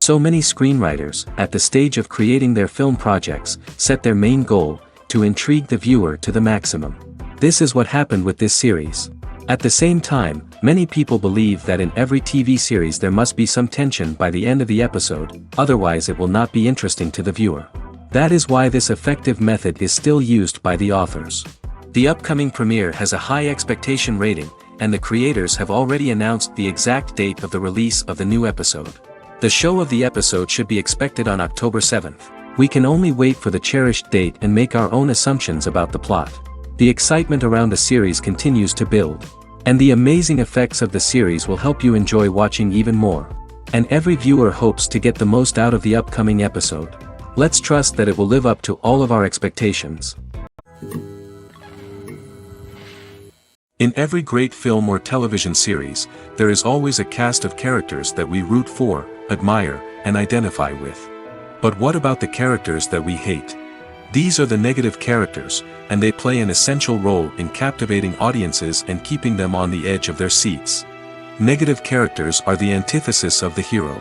So many screenwriters, at the stage of creating their film projects, set their main goal, to intrigue the viewer to the maximum. This is what happened with this series. At the same time, many people believe that in every TV series there must be some tension by the end of the episode, otherwise it will not be interesting to the viewer. That is why this effective method is still used by the authors. The upcoming premiere has a high expectation rating, and the creators have already announced the exact date of the release of the new episode. The show of the episode should be expected on October 7th. We can only wait for the cherished date and make our own assumptions about the plot. The excitement around the series continues to build. And the amazing effects of the series will help you enjoy watching even more. And every viewer hopes to get the most out of the upcoming episode. Let's trust that it will live up to all of our expectations. In every great film or television series, there is always a cast of characters that we root for, admire, and identify with. But what about the characters that we hate? These are the negative characters, and they play an essential role in captivating audiences and keeping them on the edge of their seats. Negative characters are the antithesis of the hero.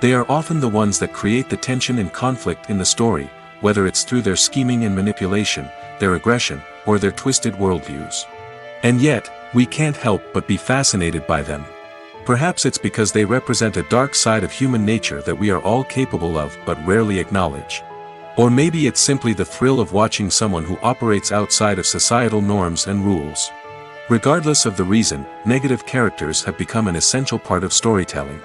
They are often the ones that create the tension and conflict in the story, whether it's through their scheming and manipulation, their aggression, or their twisted worldviews. And yet, we can't help but be fascinated by them. Perhaps it's because they represent a dark side of human nature that we are all capable of but rarely acknowledge. Or maybe it's simply the thrill of watching someone who operates outside of societal norms and rules. Regardless of the reason, negative characters have become an essential part of storytelling.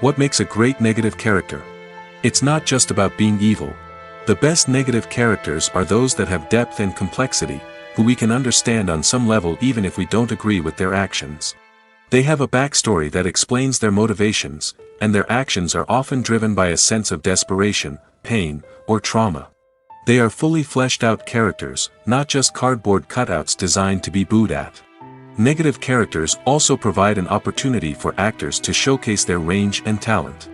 What makes a great negative character? It's not just about being evil. The best negative characters are those that have depth and complexity, who we can understand on some level even if we don't agree with their actions. They have a backstory that explains their motivations, and their actions are often driven by a sense of desperation, pain, or trauma. They are fully fleshed out characters, not just cardboard cutouts designed to be booed at. Negative characters also provide an opportunity for actors to showcase their range and talent.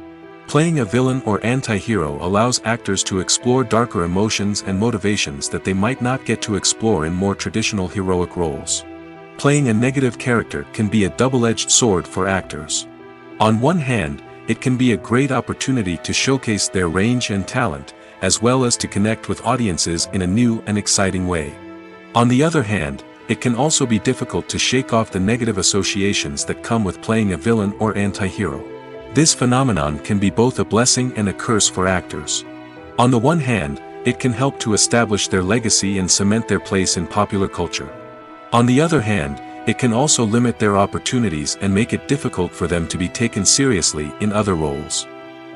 Playing a villain or anti-hero allows actors to explore darker emotions and motivations that they might not get to explore in more traditional heroic roles. Playing a negative character can be a double-edged sword for actors. On one hand, it can be a great opportunity to showcase their range and talent, as well as to connect with audiences in a new and exciting way. On the other hand, it can also be difficult to shake off the negative associations that come with playing a villain or anti-hero. This phenomenon can be both a blessing and a curse for actors. On the one hand, it can help to establish their legacy and cement their place in popular culture. On the other hand, it can also limit their opportunities and make it difficult for them to be taken seriously in other roles.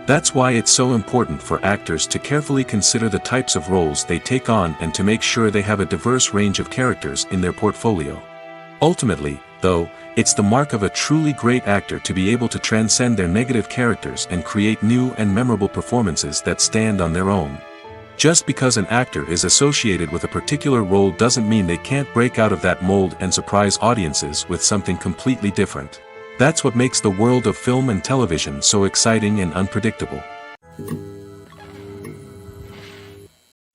That's why it's so important for actors to carefully consider the types of roles they take on and to make sure they have a diverse range of characters in their portfolio. Ultimately, though, it's the mark of a truly great actor to be able to transcend their negative characters and create new and memorable performances that stand on their own. Just because an actor is associated with a particular role doesn't mean they can't break out of that mold and surprise audiences with something completely different. That's what makes the world of film and television so exciting and unpredictable.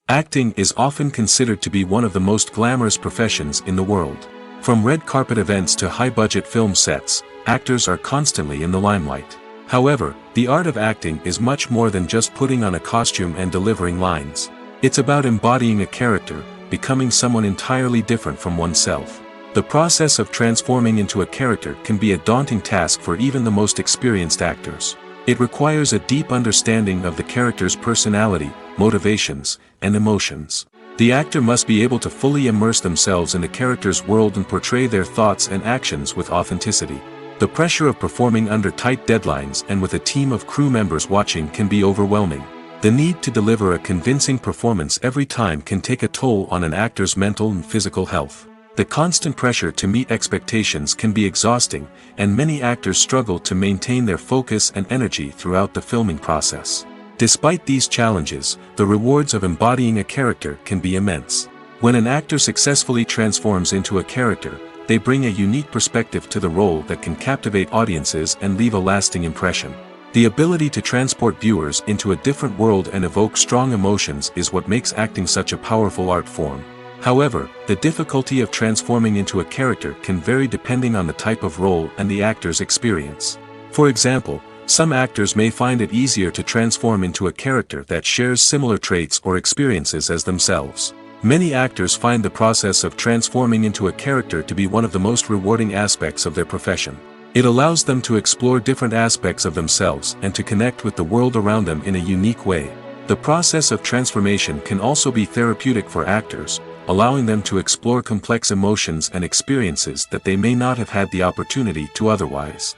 Acting is often considered to be one of the most glamorous professions in the world. From red carpet events to high-budget film sets, actors are constantly in the limelight. However, the art of acting is much more than just putting on a costume and delivering lines. It's about embodying a character, becoming someone entirely different from oneself. The process of transforming into a character can be a daunting task for even the most experienced actors. It requires a deep understanding of the character's personality, motivations, and emotions. The actor must be able to fully immerse themselves in the character's world and portray their thoughts and actions with authenticity. The pressure of performing under tight deadlines and with a team of crew members watching can be overwhelming. The need to deliver a convincing performance every time can take a toll on an actor's mental and physical health. The constant pressure to meet expectations can be exhausting, and many actors struggle to maintain their focus and energy throughout the filming process. Despite these challenges, the rewards of embodying a character can be immense. When an actor successfully transforms into a character, they bring a unique perspective to the role that can captivate audiences and leave a lasting impression. The ability to transport viewers into a different world and evoke strong emotions is what makes acting such a powerful art form. However, the difficulty of transforming into a character can vary depending on the type of role and the actor's experience. For example, Some actors may find it easier to transform into a character that shares similar traits or experiences as themselves. Many actors find the process of transforming into a character to be one of the most rewarding aspects of their profession. It allows them to explore different aspects of themselves and to connect with the world around them in a unique way. The process of transformation can also be therapeutic for actors, allowing them to explore complex emotions and experiences that they may not have had the opportunity to otherwise.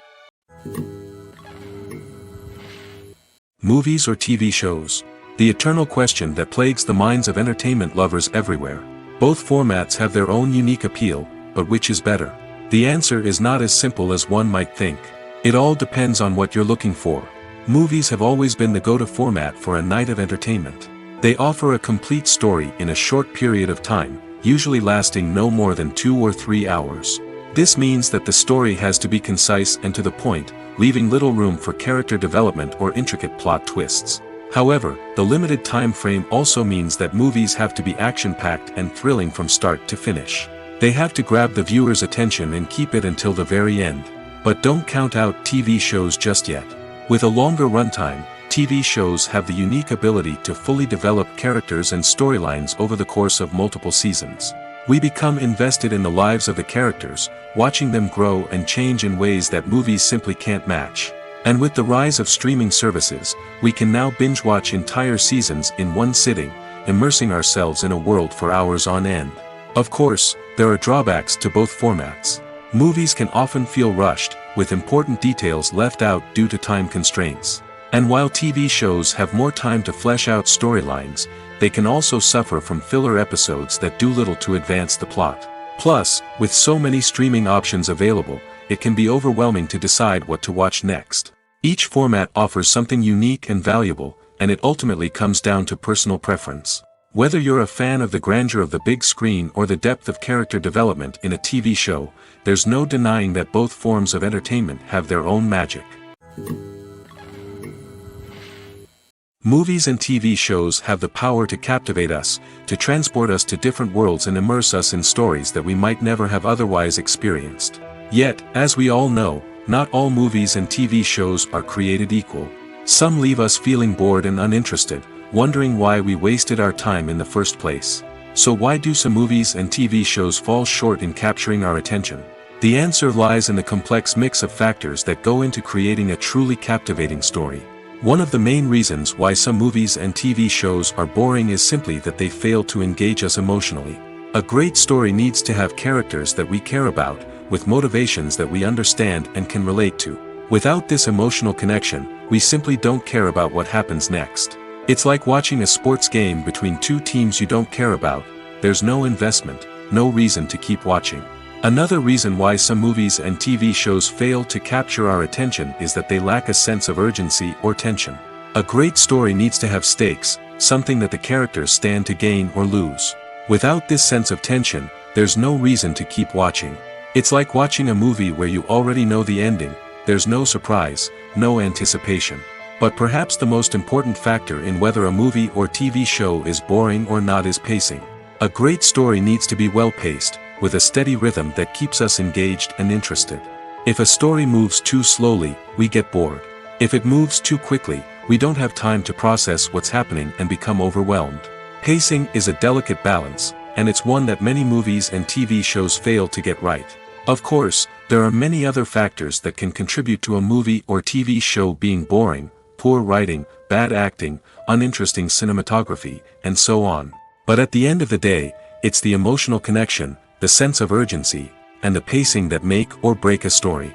Movies or TV shows? The eternal question that plagues the minds of entertainment lovers everywhere. Both formats have their own unique appeal, but which is better? The answer is not as simple as one might think. It all depends on what you're looking for. Movies have always been the go-to format for a night of entertainment. They offer a complete story in a short period of time, usually lasting no more than 2 or 3 hours. This means that the story has to be concise and to the point, leaving little room for character development or intricate plot twists. However, the limited time frame also means that movies have to be action-packed and thrilling from start to finish. They have to grab the viewer's attention and keep it until the very end. But don't count out TV shows just yet. With a longer runtime, TV shows have the unique ability to fully develop characters and storylines over the course of multiple seasons. We become invested in the lives of the characters, watching them grow and change in ways that movies simply can't match. And with the rise of streaming services, we can now binge-watch entire seasons in one sitting, immersing ourselves in a world for hours on end. Of course, there are drawbacks to both formats. Movies can often feel rushed, with important details left out due to time constraints. And while TV shows have more time to flesh out storylines, they can also suffer from filler episodes that do little to advance the plot. Plus, with so many streaming options available, it can be overwhelming to decide what to watch next. Each format offers something unique and valuable, and it ultimately comes down to personal preference. Whether you're a fan of the grandeur of the big screen or the depth of character development in a TV show, there's no denying that both forms of entertainment have their own magic. Movies and TV shows have the power to captivate us, to transport us to different worlds and immerse us in stories that we might never have otherwise experienced. Yet, as we all know, not all movies and TV shows are created equal. Some leave us feeling bored and uninterested, wondering why we wasted our time in the first place. So why do some movies and TV shows fall short in capturing our attention? The answer lies in the complex mix of factors that go into creating a truly captivating story. One of the main reasons why some movies and TV shows are boring is simply that they fail to engage us emotionally. A great story needs to have characters that we care about, with motivations that we understand and can relate to. Without this emotional connection, we simply don't care about what happens next. It's like watching a sports game between two teams you don't care about. There's no investment, no reason to keep watching. Another reason why some movies and TV shows fail to capture our attention is that they lack a sense of urgency or tension. A great story needs to have stakes, something that the characters stand to gain or lose. Without this sense of tension, there's no reason to keep watching. It's like watching a movie where you already know the ending. There's no surprise, no anticipation. But perhaps the most important factor in whether a movie or TV show is boring or not is pacing. A great story needs to be well-paced, with a steady rhythm that keeps us engaged and interested. If a story moves too slowly, we get bored. If it moves too quickly, we don't have time to process what's happening and become overwhelmed. Pacing is a delicate balance, and it's one that many movies and TV shows fail to get right. Of course, there are many other factors that can contribute to a movie or TV show being boring: poor writing, bad acting, uninteresting cinematography, and so on. But at the end of the day, it's the emotional connection, the sense of urgency, and the pacing that make or break a story.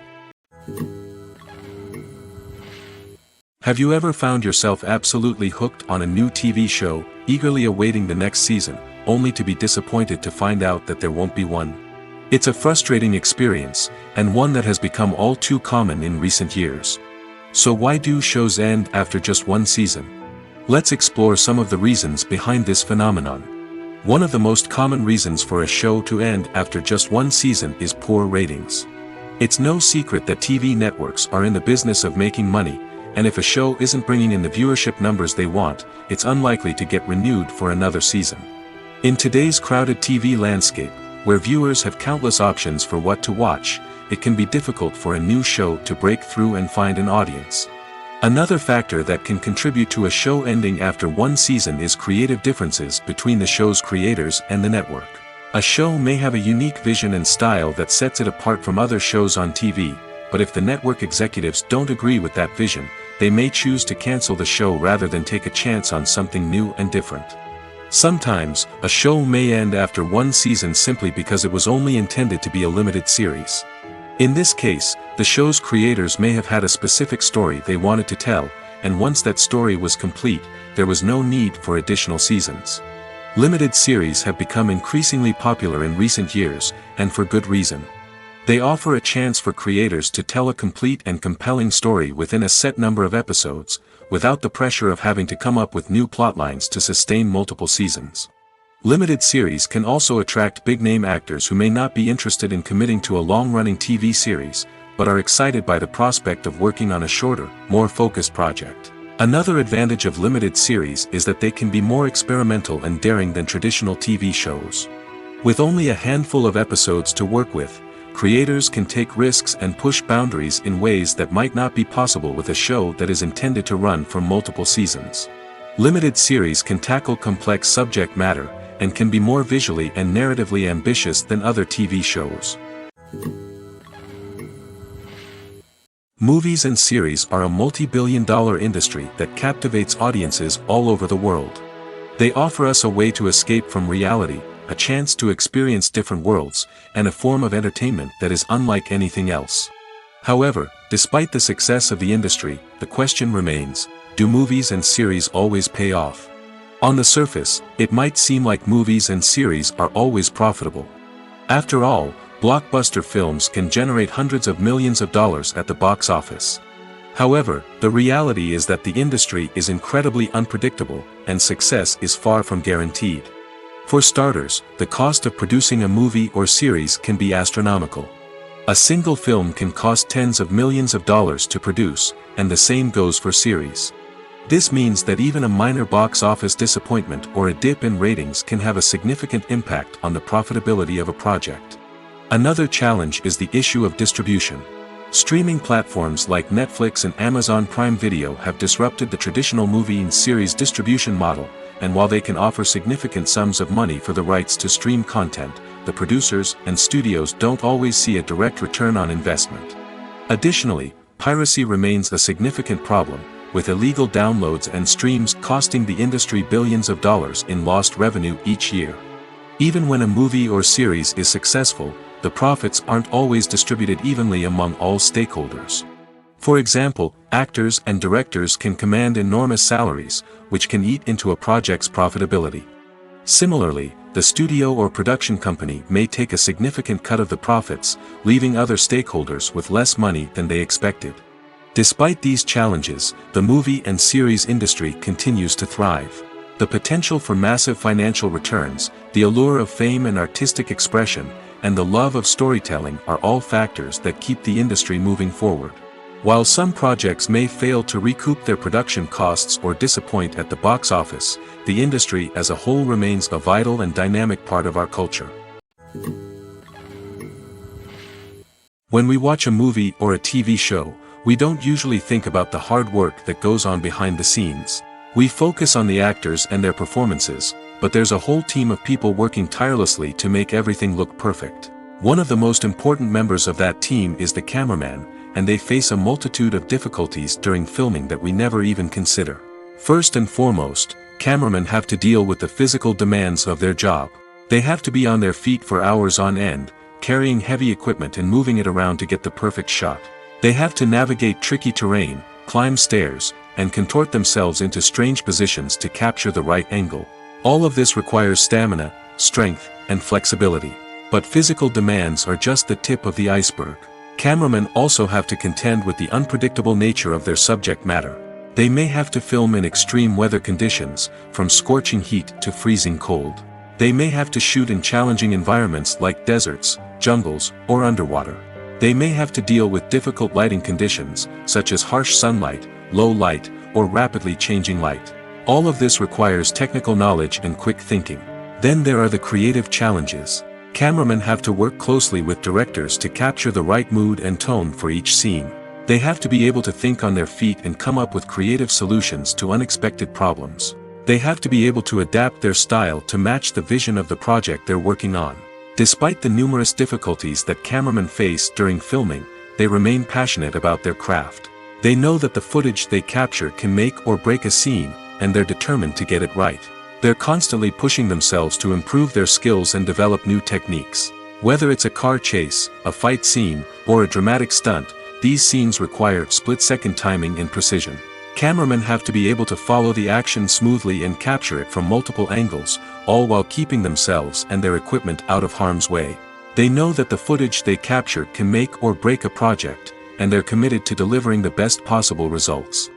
Have you ever found yourself absolutely hooked on a new TV show, eagerly awaiting the next season, only to be disappointed to find out that there won't be one? It's a frustrating experience, and one that has become all too common in recent years. So why do shows end after just one season? Let's explore some of the reasons behind this phenomenon. One of the most common reasons for a show to end after just one season is poor ratings. It's no secret that TV networks are in the business of making money, and if a show isn't bringing in the viewership numbers they want, it's unlikely to get renewed for another season. In today's crowded TV landscape, where viewers have countless options for what to watch, it can be difficult for a new show to break through and find an audience. Another factor that can contribute to a show ending after one season is creative differences between the show's creators and the network. A show may have a unique vision and style that sets it apart from other shows on TV, but if the network executives don't agree with that vision, they may choose to cancel the show rather than take a chance on something new and different. Sometimes, a show may end after one season simply because it was only intended to be a limited series. In this case, the show's creators may have had a specific story they wanted to tell, and once that story was complete, there was no need for additional seasons. Limited series have become increasingly popular in recent years, and for good reason. They offer a chance for creators to tell a complete and compelling story within a set number of episodes, without the pressure of having to come up with new plotlines to sustain multiple seasons. Limited series can also attract big-name actors who may not be interested in committing to a long-running TV series, but are excited by the prospect of working on a shorter, more focused project. Another advantage of limited series is that they can be more experimental and daring than traditional TV shows. With only a handful of episodes to work with, creators can take risks and push boundaries in ways that might not be possible with a show that is intended to run for multiple seasons. Limited series can tackle complex subject matter, and can be more visually and narratively ambitious than other TV shows. Movies and series are a multi-billion-dollar industry that captivates audiences all over the world. They offer us a way to escape from reality, a chance to experience different worlds, and a form of entertainment that is unlike anything else. However, despite the success of the industry, the question remains, do movies and series always pay off? On the surface, it might seem like movies and series are always profitable. After all, blockbuster films can generate hundreds of millions of dollars at the box office. However, the reality is that the industry is incredibly unpredictable, and success is far from guaranteed. For starters, the cost of producing a movie or series can be astronomical. A single film can cost tens of millions of dollars to produce, and the same goes for series. This means that even a minor box office disappointment or a dip in ratings can have a significant impact on the profitability of a project. Another challenge is the issue of distribution. Streaming platforms like Netflix and Amazon Prime Video have disrupted the traditional movie and series distribution model, and while they can offer significant sums of money for the rights to stream content, the producers and studios don't always see a direct return on investment. Additionally, piracy remains a significant problem, with illegal downloads and streams costing the industry billions of dollars in lost revenue each year. Even when a movie or series is successful, the profits aren't always distributed evenly among all stakeholders. For example, actors and directors can command enormous salaries, which can eat into a project's profitability. Similarly, the studio or production company may take a significant cut of the profits, leaving other stakeholders with less money than they expected. Despite these challenges, the movie and series industry continues to thrive. The potential for massive financial returns, the allure of fame and artistic expression, and the love of storytelling are all factors that keep the industry moving forward. While some projects may fail to recoup their production costs or disappoint at the box office, the industry as a whole remains a vital and dynamic part of our culture. When we watch a movie or a TV show, we don't usually think about the hard work that goes on behind the scenes. We focus on the actors and their performances, but there's a whole team of people working tirelessly to make everything look perfect. One of the most important members of that team is the cameraman, and they face a multitude of difficulties during filming that we never even consider. First and foremost, cameramen have to deal with the physical demands of their job. They have to be on their feet for hours on end, carrying heavy equipment and moving it around to get the perfect shot. They have to navigate tricky terrain, climb stairs, and contort themselves into strange positions to capture the right angle. All of this requires stamina, strength, and flexibility. But physical demands are just the tip of the iceberg. Cameramen also have to contend with the unpredictable nature of their subject matter. They may have to film in extreme weather conditions, from scorching heat to freezing cold. They may have to shoot in challenging environments like deserts, jungles, or underwater. They may have to deal with difficult lighting conditions, such as harsh sunlight, low light, or rapidly changing light. All of this requires technical knowledge and quick thinking. Then there are the creative challenges. Cameramen have to work closely with directors to capture the right mood and tone for each scene. They have to be able to think on their feet and come up with creative solutions to unexpected problems. They have to be able to adapt their style to match the vision of the project they're working on. Despite the numerous difficulties that cameramen face during filming, they remain passionate about their craft. They know that the footage they capture can make or break a scene, and they're determined to get it right. They're constantly pushing themselves to improve their skills and develop new techniques. Whether it's a car chase, a fight scene, or a dramatic stunt, these scenes require split-second timing and precision. Cameramen have to be able to follow the action smoothly and capture it from multiple angles, all while keeping themselves and their equipment out of harm's way. They know that the footage they capture can make or break a project, and they're committed to delivering the best possible results.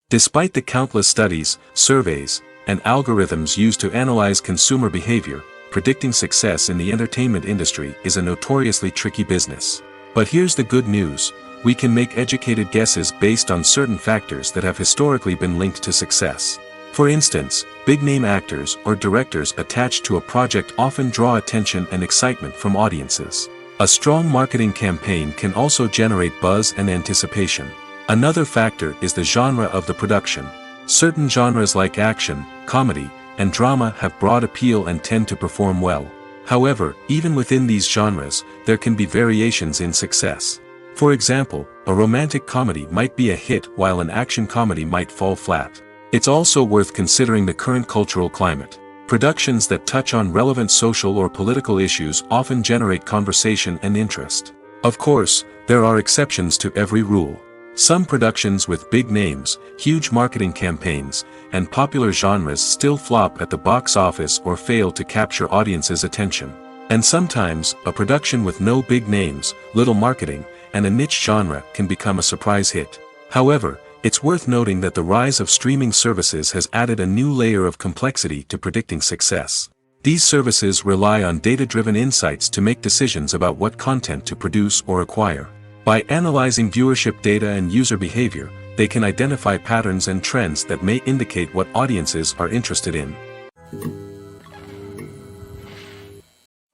Despite the countless studies, surveys, and algorithms used to analyze consumer behavior, predicting success in the entertainment industry is a notoriously tricky business. But here's the good news: we can make educated guesses based on certain factors that have historically been linked to success. For instance, big-name actors or directors attached to a project often draw attention and excitement from audiences. A strong marketing campaign can also generate buzz and anticipation. Another factor is the genre of the production. Certain genres like action, comedy, and drama have broad appeal and tend to perform well. However, even within these genres, there can be variations in success. For example, a romantic comedy might be a hit while an action comedy might fall flat. It's also worth considering the current cultural climate. Productions that touch on relevant social or political issues often generate conversation and interest. Of course, there are exceptions to every rule. Some productions with big names, huge marketing campaigns, and popular genres still flop at the box office or fail to capture audiences' attention. And sometimes, a production with no big names, little marketing, and a niche genre can become a surprise hit. However, it's worth noting that the rise of streaming services has added a new layer of complexity to predicting success. These services rely on data-driven insights to make decisions about what content to produce or acquire. By analyzing viewership data and user behavior, they can identify patterns and trends that may indicate what audiences are interested in.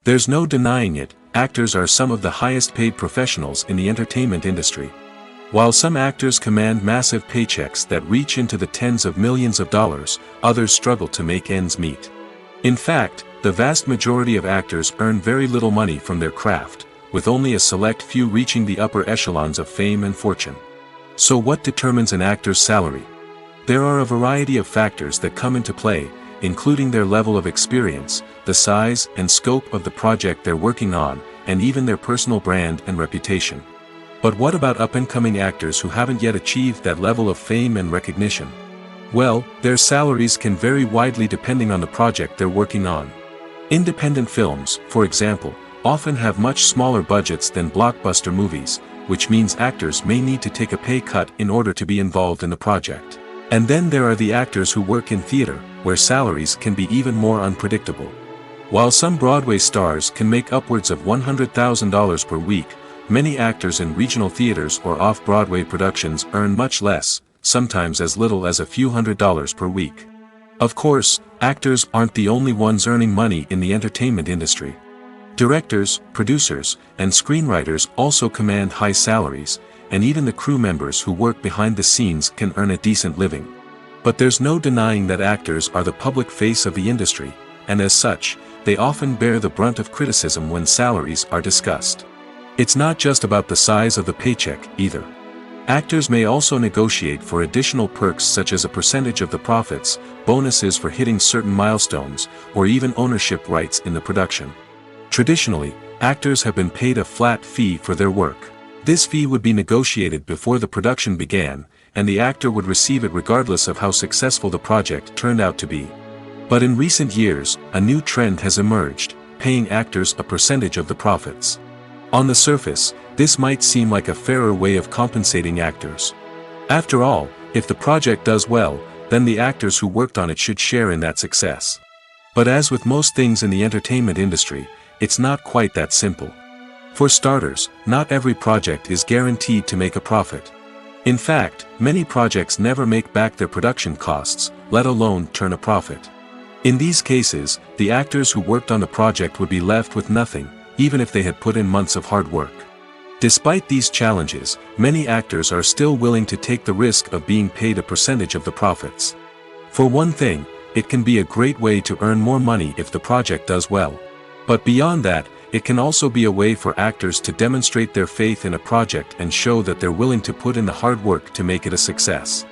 There's no denying it, actors are some of the highest-paid professionals in the entertainment industry. While some actors command massive paychecks that reach into the tens of millions of dollars, others struggle to make ends meet. In fact, the vast majority of actors earn very little money from their craft, with only a select few reaching the upper echelons of fame and fortune. So what determines an actor's salary? There are a variety of factors that come into play, including their level of experience, the size and scope of the project they're working on, and even their personal brand and reputation. But what about up-and-coming actors who haven't yet achieved that level of fame and recognition? Well, their salaries can vary widely depending on the project they're working on. Independent films, for example, often have much smaller budgets than blockbuster movies, which means actors may need to take a pay cut in order to be involved in the project. And then there are the actors who work in theater, where salaries can be even more unpredictable. While some Broadway stars can make upwards of $100,000 per week, many actors in regional theaters or off-Broadway productions earn much less, sometimes as little as a few $100s per week. Of course, actors aren't the only ones earning money in the entertainment industry. Directors, producers, and screenwriters also command high salaries, and even the crew members who work behind the scenes can earn a decent living. But there's no denying that actors are the public face of the industry, and as such, they often bear the brunt of criticism when salaries are discussed. It's not just about the size of the paycheck, either. Actors may also negotiate for additional perks such as a percentage of the profits, bonuses for hitting certain milestones, or even ownership rights in the production. Traditionally, actors have been paid a flat fee for their work. This fee would be negotiated before the production began, and the actor would receive it regardless of how successful the project turned out to be. But in recent years, a new trend has emerged, paying actors a percentage of the profits. On the surface, this might seem like a fairer way of compensating actors. After all, if the project does well, then the actors who worked on it should share in that success. But as with most things in the entertainment industry, it's not quite that simple. For starters, not every project is guaranteed to make a profit. In fact, many projects never make back their production costs, let alone turn a profit. In these cases, the actors who worked on the project would be left with nothing, even if they had put in months of hard work. Despite these challenges, many actors are still willing to take the risk of being paid a percentage of the profits. For one thing, it can be a great way to earn more money if the project does well. But beyond that, it can also be a way for actors to demonstrate their faith in a project and show that they're willing to put in the hard work to make it a success.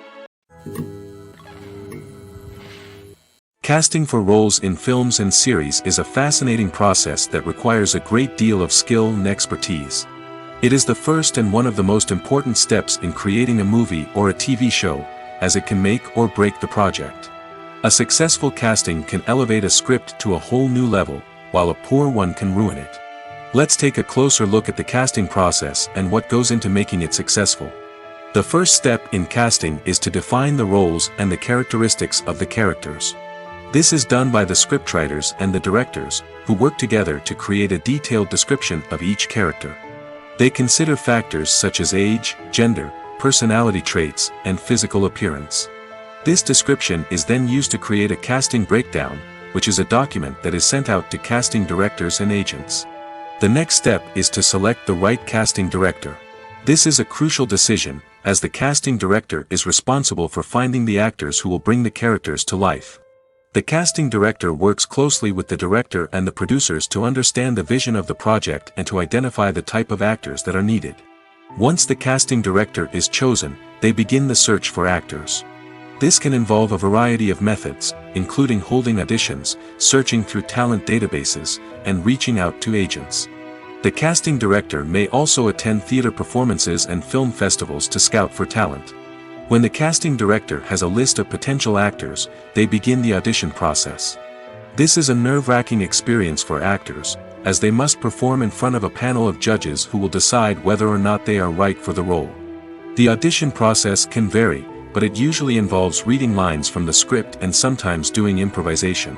Casting for roles in films and series is a fascinating process that requires a great deal of skill and expertise. It is the first and one of the most important steps in creating a movie or a TV show, as it can make or break the project. A successful casting can elevate a script to a whole new level, while a poor one can ruin it. Let's take a closer look at the casting process and what goes into making it successful. The first step in casting is to define the roles and the characteristics of the characters. This is done by the scriptwriters and the directors, who work together to create a detailed description of each character. They consider factors such as age, gender, personality traits, and physical appearance. This description is then used to create a casting breakdown, which is a document that is sent out to casting directors and agents. The next step is to select the right casting director. This is a crucial decision, as the casting director is responsible for finding the actors who will bring the characters to life. The casting director works closely with the director and the producers to understand the vision of the project and to identify the type of actors that are needed. Once the casting director is chosen, they begin the search for actors. This can involve a variety of methods, including holding auditions, searching through talent databases, and reaching out to agents. The casting director may also attend theater performances and film festivals to scout for talent. When the casting director has a list of potential actors, they begin the audition process. This is a nerve-wracking experience for actors, as they must perform in front of a panel of judges who will decide whether or not they are right for the role. The audition process can vary, but it usually involves reading lines from the script and sometimes doing improvisation.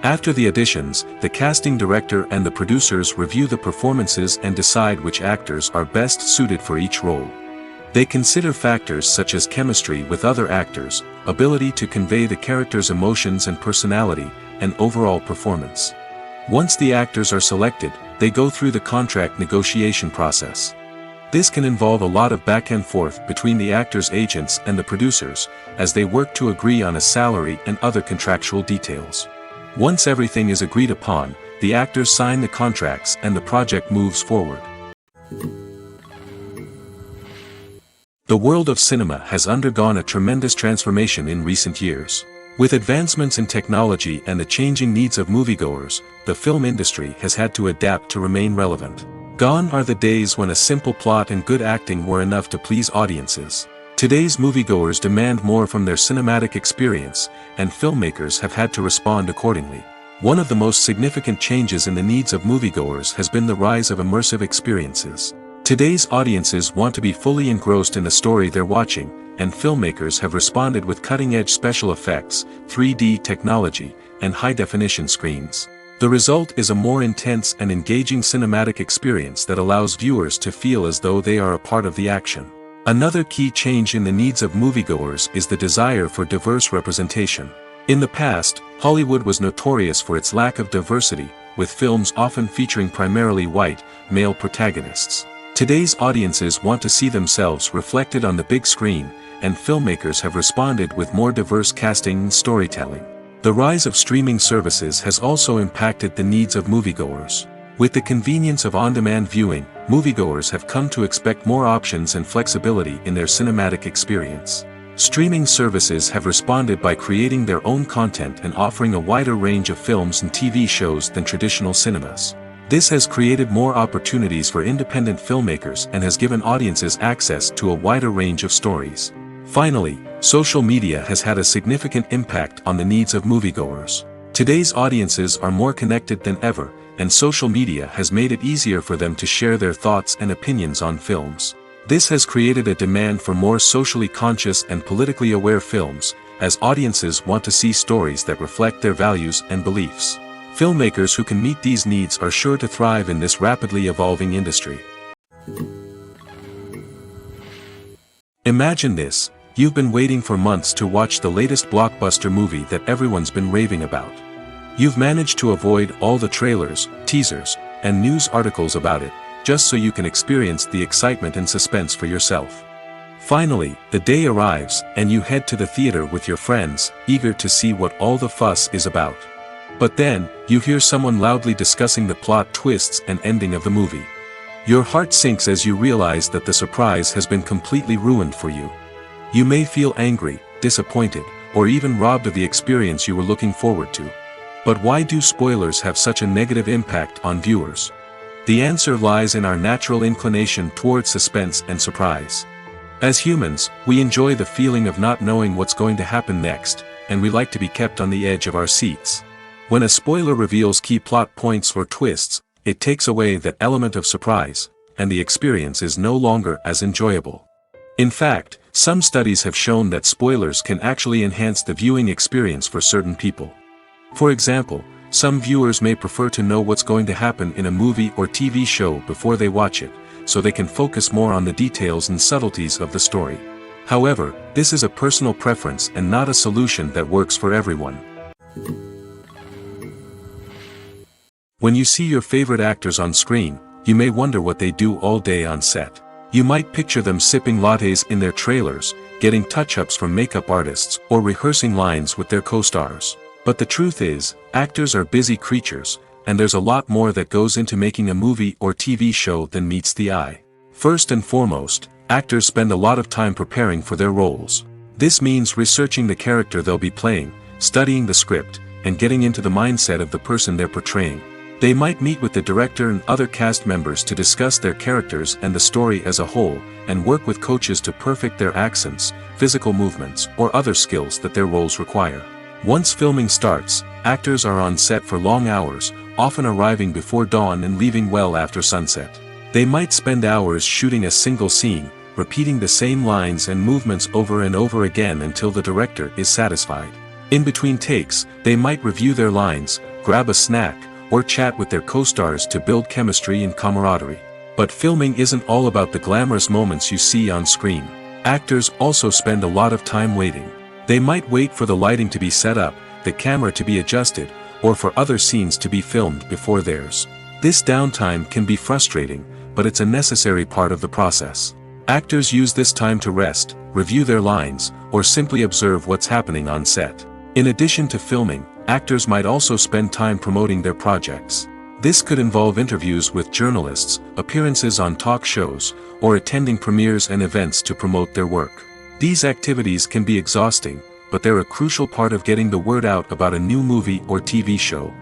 After the auditions, the casting director and the producers review the performances and decide which actors are best suited for each role. They consider factors such as chemistry with other actors, ability to convey the character's emotions and personality, and overall performance. Once the actors are selected, they go through the contract negotiation process. This can involve a lot of back and forth between the actors' agents and the producers, as they work to agree on a salary and other contractual details. Once everything is agreed upon, the actors sign the contracts and the project moves forward. The world of cinema has undergone a tremendous transformation in recent years. With advancements in technology and the changing needs of moviegoers, the film industry has had to adapt to remain relevant. Gone are the days when a simple plot and good acting were enough to please audiences. Today's moviegoers demand more from their cinematic experience, and filmmakers have had to respond accordingly. One of the most significant changes in the needs of moviegoers has been the rise of immersive experiences. Today's audiences want to be fully engrossed in the story they're watching, and filmmakers have responded with cutting-edge special effects, 3D technology, and high-definition screens. The result is a more intense and engaging cinematic experience that allows viewers to feel as though they are a part of the action. Another key change in the needs of moviegoers is the desire for diverse representation. In the past, Hollywood was notorious for its lack of diversity, with films often featuring primarily white, male protagonists. Today's audiences want to see themselves reflected on the big screen, and filmmakers have responded with more diverse casting and storytelling. The rise of streaming services has also impacted the needs of moviegoers. With the convenience of on-demand viewing, moviegoers have come to expect more options and flexibility in their cinematic experience. Streaming services have responded by creating their own content and offering a wider range of films and TV shows than traditional cinemas. This has created more opportunities for independent filmmakers and has given audiences access to a wider range of stories. Finally, social media has had a significant impact on the needs of moviegoers. Today's audiences are more connected than ever, and social media has made it easier for them to share their thoughts and opinions on films. This has created a demand for more socially conscious and politically aware films, as audiences want to see stories that reflect their values and beliefs. Filmmakers who can meet these needs are sure to thrive in this rapidly evolving industry. Imagine this: you've been waiting for months to watch the latest blockbuster movie that everyone's been raving about. You've managed to avoid all the trailers, teasers, and news articles about it, just so you can experience the excitement and suspense for yourself. Finally, the day arrives, and you head to the theater with your friends, eager to see what all the fuss is about. But then, you hear someone loudly discussing the plot twists and ending of the movie. Your heart sinks as you realize that the surprise has been completely ruined for you. You may feel angry, disappointed, or even robbed of the experience you were looking forward to. But why do spoilers have such a negative impact on viewers? The answer lies in our natural inclination towards suspense and surprise. As humans, we enjoy the feeling of not knowing what's going to happen next, and we like to be kept on the edge of our seats. When a spoiler reveals key plot points or twists, it takes away that element of surprise, and the experience is no longer as enjoyable. In fact, some studies have shown that spoilers can actually enhance the viewing experience for certain people. For example, some viewers may prefer to know what's going to happen in a movie or TV show before they watch it, so they can focus more on the details and subtleties of the story. However, this is a personal preference and not a solution that works for everyone. When you see your favorite actors on screen, you may wonder what they do all day on set. You might picture them sipping lattes in their trailers, getting touch-ups from makeup artists, or rehearsing lines with their co-stars. But the truth is, actors are busy creatures, and there's a lot more that goes into making a movie or TV show than meets the eye. First and foremost, actors spend a lot of time preparing for their roles. This means researching the character they'll be playing, studying the script, and getting into the mindset of the person they're portraying. They might meet with the director and other cast members to discuss their characters and the story as a whole, and work with coaches to perfect their accents, physical movements, or other skills that their roles require. Once filming starts, actors are on set for long hours, often arriving before dawn and leaving well after sunset. They might spend hours shooting a single scene, repeating the same lines and movements over and over again until the director is satisfied. In between takes, they might review their lines, grab a snack, or chat with their co-stars to build chemistry and camaraderie. But filming isn't all about the glamorous moments you see on screen. Actors also spend a lot of time waiting. They might wait for the lighting to be set up, the camera to be adjusted, or for other scenes to be filmed before theirs. This downtime can be frustrating, but it's a necessary part of the process. Actors use this time to rest, review their lines, or simply observe what's happening on set. In addition to filming, actors might also spend time promoting their projects. This could involve interviews with journalists, appearances on talk shows, or attending premieres and events to promote their work. These activities can be exhausting, but they're a crucial part of getting the word out about a new movie or TV show.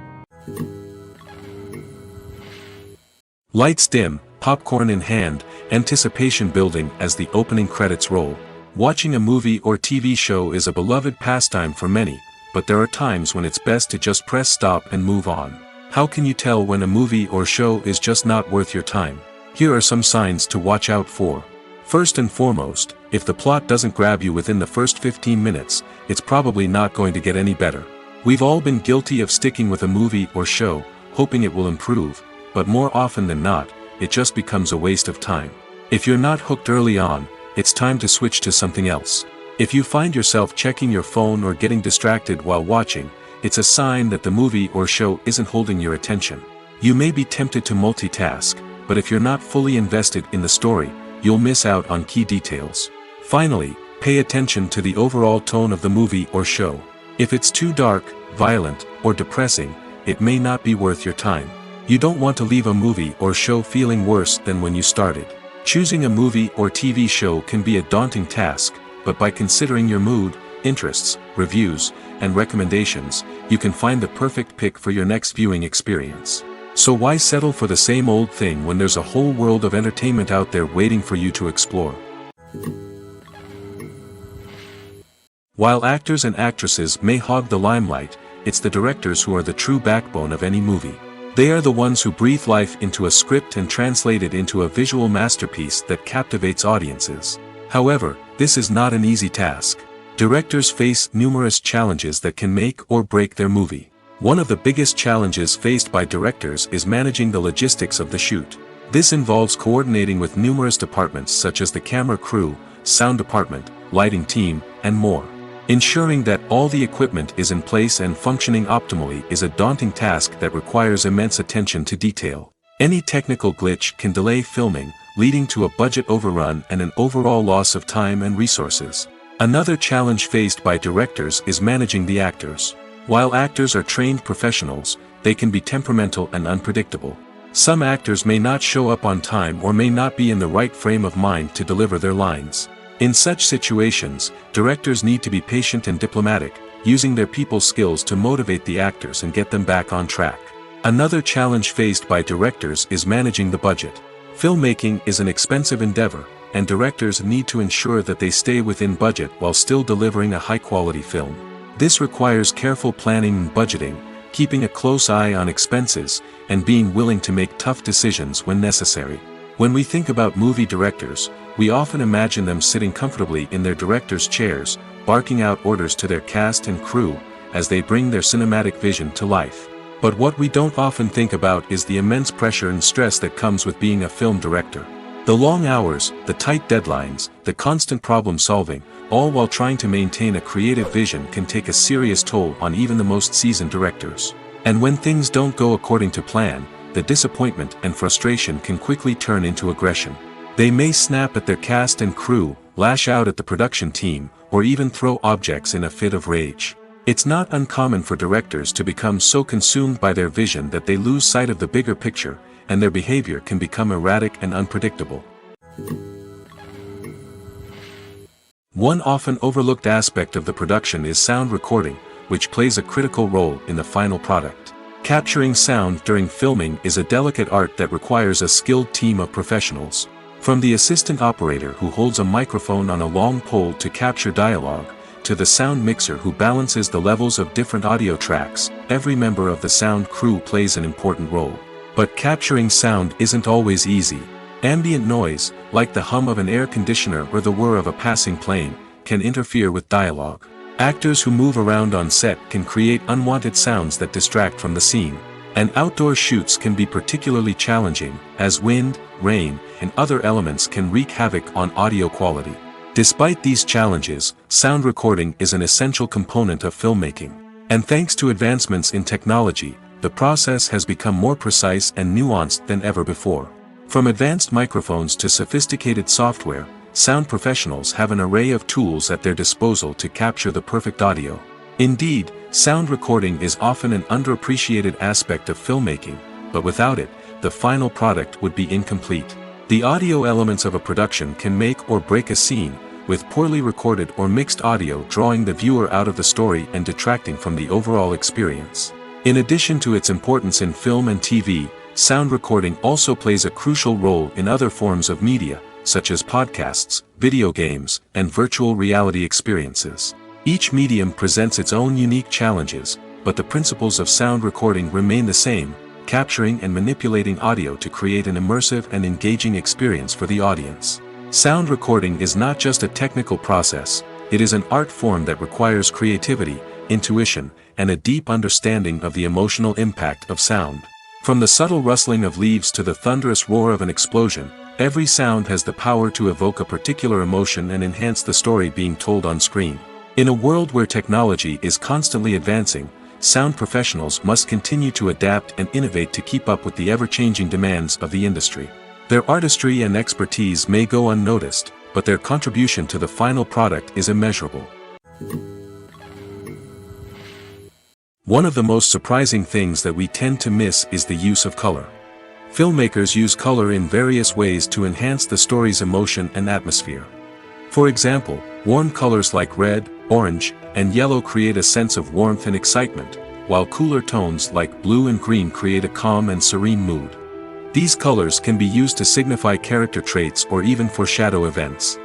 Lights dim, popcorn in hand, anticipation building as the opening credits roll. Watching a movie or TV show is a beloved pastime for many, but there are times when it's best to just press stop and move on. How can you tell when a movie or show is just not worth your time? Here are some signs to watch out for. First and foremost, if the plot doesn't grab you within the first 15 minutes, it's probably not going to get any better. We've all been guilty of sticking with a movie or show, hoping it will improve, but more often than not, it just becomes a waste of time. If you're not hooked early on, it's time to switch to something else. If you find yourself checking your phone or getting distracted while watching, it's a sign that the movie or show isn't holding your attention. You may be tempted to multitask, but if you're not fully invested in the story, you'll miss out on key details. Finally, pay attention to the overall tone of the movie or show. If it's too dark, violent, or depressing, it may not be worth your time. You don't want to leave a movie or show feeling worse than when you started. Choosing a movie or TV show can be a daunting task, but by considering your mood, interests, reviews, and recommendations, you can find the perfect pick for your next viewing experience. So why settle for the same old thing when there's a whole world of entertainment out there waiting for you to explore? While actors and actresses may hog the limelight, it's the directors who are the true backbone of any movie. They are the ones who breathe life into a script and translate it into a visual masterpiece that captivates audiences. However, this is not an easy task. Directors face numerous challenges that can make or break their movie. One of the biggest challenges faced by directors is managing the logistics of the shoot. This involves coordinating with numerous departments such as the camera crew, sound department, lighting team, and more. Ensuring that all the equipment is in place and functioning optimally is a daunting task that requires immense attention to detail. Any technical glitch can delay filming, leading to a budget overrun and an overall loss of time and resources. Another challenge faced by directors is managing the actors. While actors are trained professionals, they can be temperamental and unpredictable. Some actors may not show up on time or may not be in the right frame of mind to deliver their lines. In such situations, directors need to be patient and diplomatic, using their people skills to motivate the actors and get them back on track. Another challenge faced by directors is managing the budget. Filmmaking is an expensive endeavor, and directors need to ensure that they stay within budget while still delivering a high-quality film. This requires careful planning and budgeting, keeping a close eye on expenses, and being willing to make tough decisions when necessary. When we think about movie directors, we often imagine them sitting comfortably in their director's chairs, barking out orders to their cast and crew, as they bring their cinematic vision to life. But what we don't often think about is the immense pressure and stress that comes with being a film director. The long hours, the tight deadlines, the constant problem solving, all while trying to maintain a creative vision can take a serious toll on even the most seasoned directors. And when things don't go according to plan, the disappointment and frustration can quickly turn into aggression. They may snap at their cast and crew, lash out at the production team, or even throw objects in a fit of rage. It's not uncommon for directors to become so consumed by their vision that they lose sight of the bigger picture, and their behavior can become erratic and unpredictable. One often overlooked aspect of the production is sound recording, which plays a critical role in the final product. Capturing sound during filming is a delicate art that requires a skilled team of professionals. From the assistant operator who holds a microphone on a long pole to capture dialogue, to the sound mixer who balances the levels of different audio tracks, every member of the sound crew plays an important role. But capturing sound isn't always easy. Ambient noise, like the hum of an air conditioner or the whir of a passing plane, can interfere with dialogue. Actors who move around on set can create unwanted sounds that distract from the scene. And outdoor shoots can be particularly challenging, as wind, rain, and other elements can wreak havoc on audio quality. Despite these challenges, sound recording is an essential component of filmmaking. And thanks to advancements in technology, the process has become more precise and nuanced than ever before. From advanced microphones to sophisticated software, sound professionals have an array of tools at their disposal to capture the perfect audio. Indeed, sound recording is often an underappreciated aspect of filmmaking, but without it, the final product would be incomplete. The audio elements of a production can make or break a scene, with poorly recorded or mixed audio drawing the viewer out of the story and detracting from the overall experience. In addition to its importance in film and TV, sound recording also plays a crucial role in other forms of media, such as podcasts, video games, and virtual reality experiences. Each medium presents its own unique challenges, but the principles of sound recording remain the same, capturing and manipulating audio to create an immersive and engaging experience for the audience. Sound recording is not just a technical process, it is an art form that requires creativity, intuition, and a deep understanding of the emotional impact of sound. From the subtle rustling of leaves to the thunderous roar of an explosion, every sound has the power to evoke a particular emotion and enhance the story being told on screen. In a world where technology is constantly advancing, sound professionals must continue to adapt and innovate to keep up with the ever-changing demands of the industry. Their artistry and expertise may go unnoticed, but their contribution to the final product is immeasurable. One of the most surprising things that we tend to miss is the use of color. Filmmakers use color in various ways to enhance the story's emotion and atmosphere. For example, warm colors like red, orange, and yellow create a sense of warmth and excitement, while cooler tones like blue and green create a calm and serene mood. These colors can be used to signify character traits or even foreshadow events.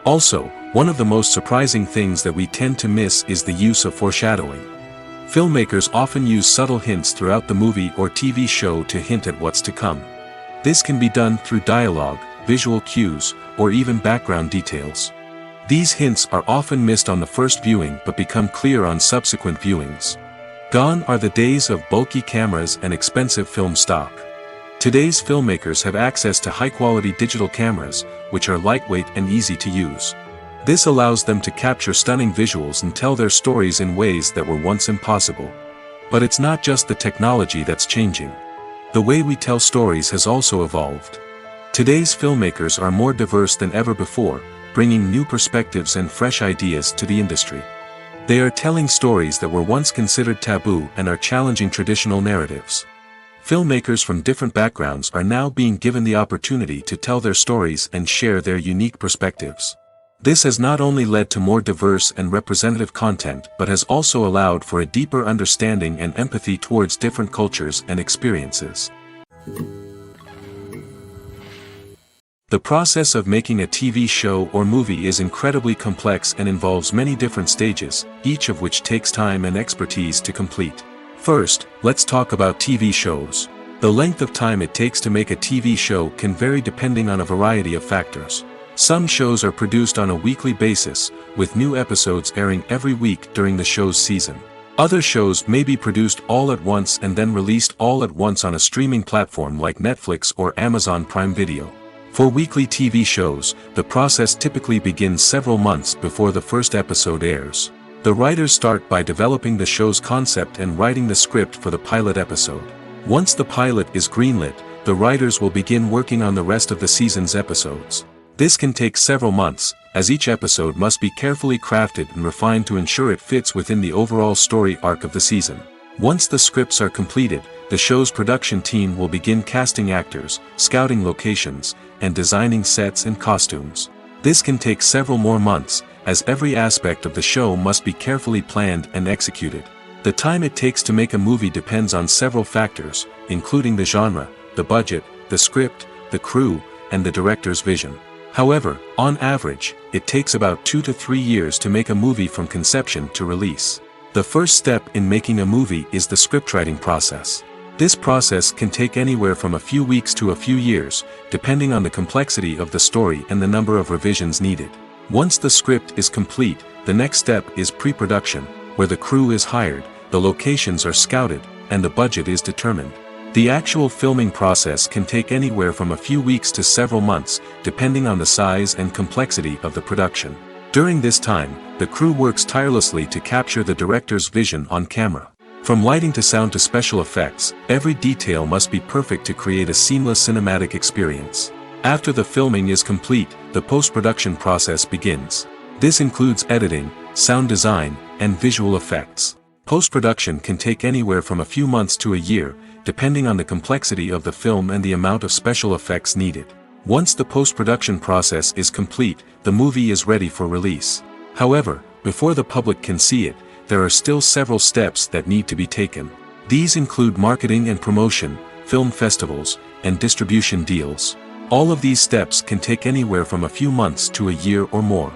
Also, one of the most surprising things that we tend to miss is the use of foreshadowing. Filmmakers often use subtle hints throughout the movie or TV show to hint at what's to come. This can be done through dialogue, visual cues, or even background details. These hints are often missed on the first viewing but become clear on subsequent viewings. Gone are the days of bulky cameras and expensive film stock. Today's filmmakers have access to high-quality digital cameras, which are lightweight and easy to use. This allows them to capture stunning visuals and tell their stories in ways that were once impossible. But it's not just the technology that's changing. The way we tell stories has also evolved. Today's filmmakers are more diverse than ever before, bringing new perspectives and fresh ideas to the industry. They are telling stories that were once considered taboo and are challenging traditional narratives. Filmmakers from different backgrounds are now being given the opportunity to tell their stories and share their unique perspectives. This has not only led to more diverse and representative content but has also allowed for a deeper understanding and empathy towards different cultures and experiences. The process of making a TV show or movie is incredibly complex and involves many different stages, each of which takes time and expertise to complete. First, let's talk about TV shows. The length of time it takes to make a TV show can vary depending on a variety of factors. Some shows are produced on a weekly basis, with new episodes airing every week during the show's season. Other shows may be produced all at once and then released all at once on a streaming platform like Netflix or Amazon Prime Video. For weekly TV shows, the process typically begins several months before the first episode airs. The writers start by developing the show's concept and writing the script for the pilot episode. Once the pilot is greenlit, the writers will begin working on the rest of the season's episodes. This can take several months, as each episode must be carefully crafted and refined to ensure it fits within the overall story arc of the season. Once the scripts are completed, the show's production team will begin casting actors, scouting locations, and designing sets and costumes. This can take several more months, as every aspect of the show must be carefully planned and executed. The time it takes to make a movie depends on several factors, including the genre, the budget, the script, the crew, and the director's vision. However, on average, it takes about 2 to 3 years to make a movie from conception to release. The first step in making a movie is the scriptwriting process. This process can take anywhere from a few weeks to a few years, depending on the complexity of the story and the number of revisions needed. Once the script is complete, the next step is pre-production, where the crew is hired, the locations are scouted, and the budget is determined. The actual filming process can take anywhere from a few weeks to several months, depending on the size and complexity of the production. During this time, the crew works tirelessly to capture the director's vision on camera. From lighting to sound to special effects, every detail must be perfect to create a seamless cinematic experience. After the filming is complete, the post-production process begins. This includes editing, sound design, and visual effects. Post-production can take anywhere from a few months to a year, depending on the complexity of the film and the amount of special effects needed. Once the post-production process is complete, the movie is ready for release. However, before the public can see it, there are still several steps that need to be taken. These include marketing and promotion, film festivals, and distribution deals. All of these steps can take anywhere from a few months to a year or more.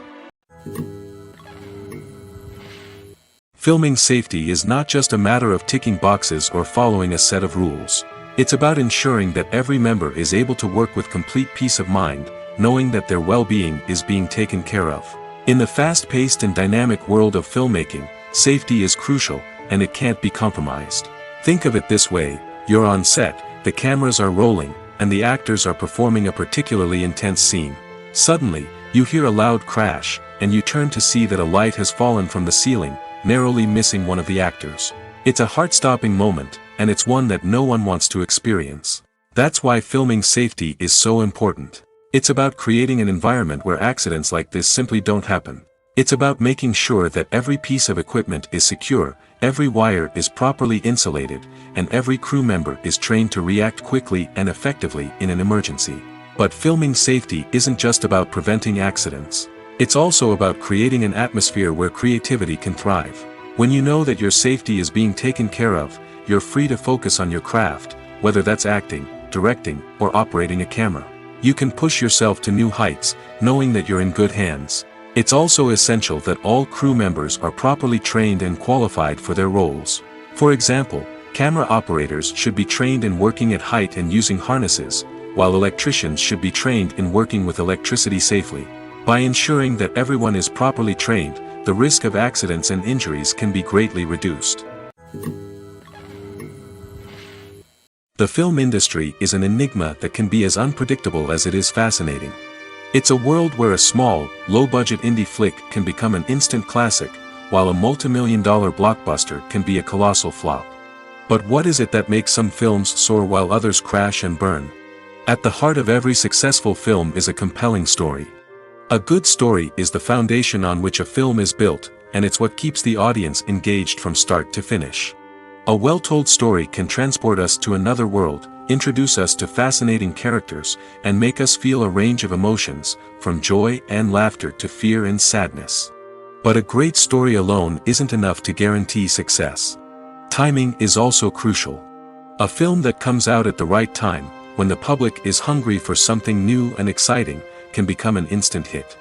Filming safety is not just a matter of ticking boxes or following a set of rules. It's about ensuring that every member is able to work with complete peace of mind, knowing that their well-being is being taken care of. In the fast-paced and dynamic world of filmmaking, safety is crucial, and it can't be compromised. Think of it this way: you're on set, the cameras are rolling, and the actors are performing a particularly intense scene. Suddenly, you hear a loud crash, and you turn to see that a light has fallen from the ceiling, narrowly missing one of the actors. It's a heart-stopping moment, and it's one that no one wants to experience. That's why filming safety is so important. It's about creating an environment where accidents like this simply don't happen. It's about making sure that every piece of equipment is secure, every wire is properly insulated, and every crew member is trained to react quickly and effectively in an emergency. But filming safety isn't just about preventing accidents. It's also about creating an atmosphere where creativity can thrive. When you know that your safety is being taken care of, you're free to focus on your craft, whether that's acting, directing, or operating a camera. You can push yourself to new heights, knowing that you're in good hands. It's also essential that all crew members are properly trained and qualified for their roles. For example, camera operators should be trained in working at height and using harnesses, while electricians should be trained in working with electricity safely. By ensuring that everyone is properly trained, the risk of accidents and injuries can be greatly reduced. The film industry is an enigma that can be as unpredictable as it is fascinating. It's a world where a small, low-budget indie flick can become an instant classic, while a multi-million-dollar blockbuster can be a colossal flop. But what is it that makes some films soar while others crash and burn? At the heart of every successful film is a compelling story. A good story is the foundation on which a film is built, and it's what keeps the audience engaged from start to finish. A well-told story can transport us to another world, introduce us to fascinating characters, and make us feel a range of emotions, from joy and laughter to fear and sadness. But a great story alone isn't enough to guarantee success. Timing is also crucial. A film that comes out at the right time, when the public is hungry for something new and exciting, can become an instant hit.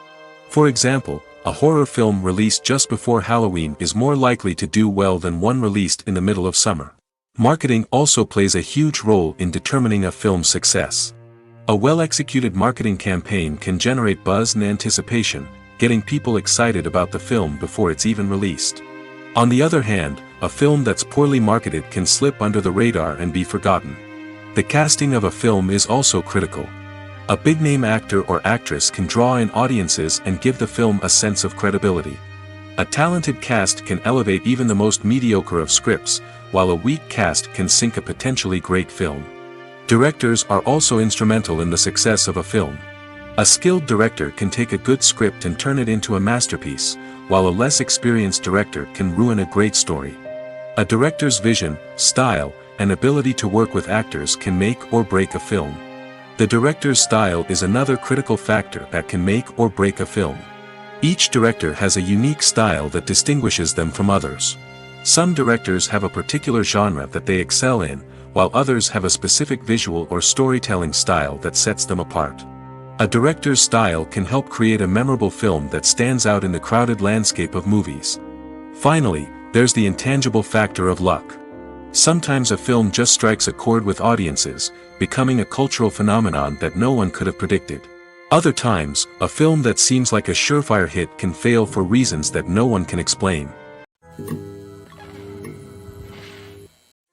For example, a horror film released just before Halloween is more likely to do well than one released in the middle of summer. Marketing also plays a huge role in determining a film's success. A well-executed marketing campaign can generate buzz and anticipation, getting people excited about the film before it's even released. On the other hand, a film that's poorly marketed can slip under the radar and be forgotten. The casting of a film is also critical. A big-name actor or actress can draw in audiences and give the film a sense of credibility. A talented cast can elevate even the most mediocre of scripts, while a weak cast can sink a potentially great film. Directors are also instrumental in the success of a film. A skilled director can take a good script and turn it into a masterpiece, while a less experienced director can ruin a great story. A director's vision, style, and ability to work with actors can make or break a film. The director's style is another critical factor that can make or break a film. Each director has a unique style that distinguishes them from others. Some directors have a particular genre that they excel in, while others have a specific visual or storytelling style that sets them apart. A director's style can help create a memorable film that stands out in the crowded landscape of movies. Finally, there's the intangible factor of luck. Sometimes a film just strikes a chord with audiences, becoming a cultural phenomenon that no one could have predicted. Other times, a film that seems like a surefire hit can fail for reasons that no one can explain.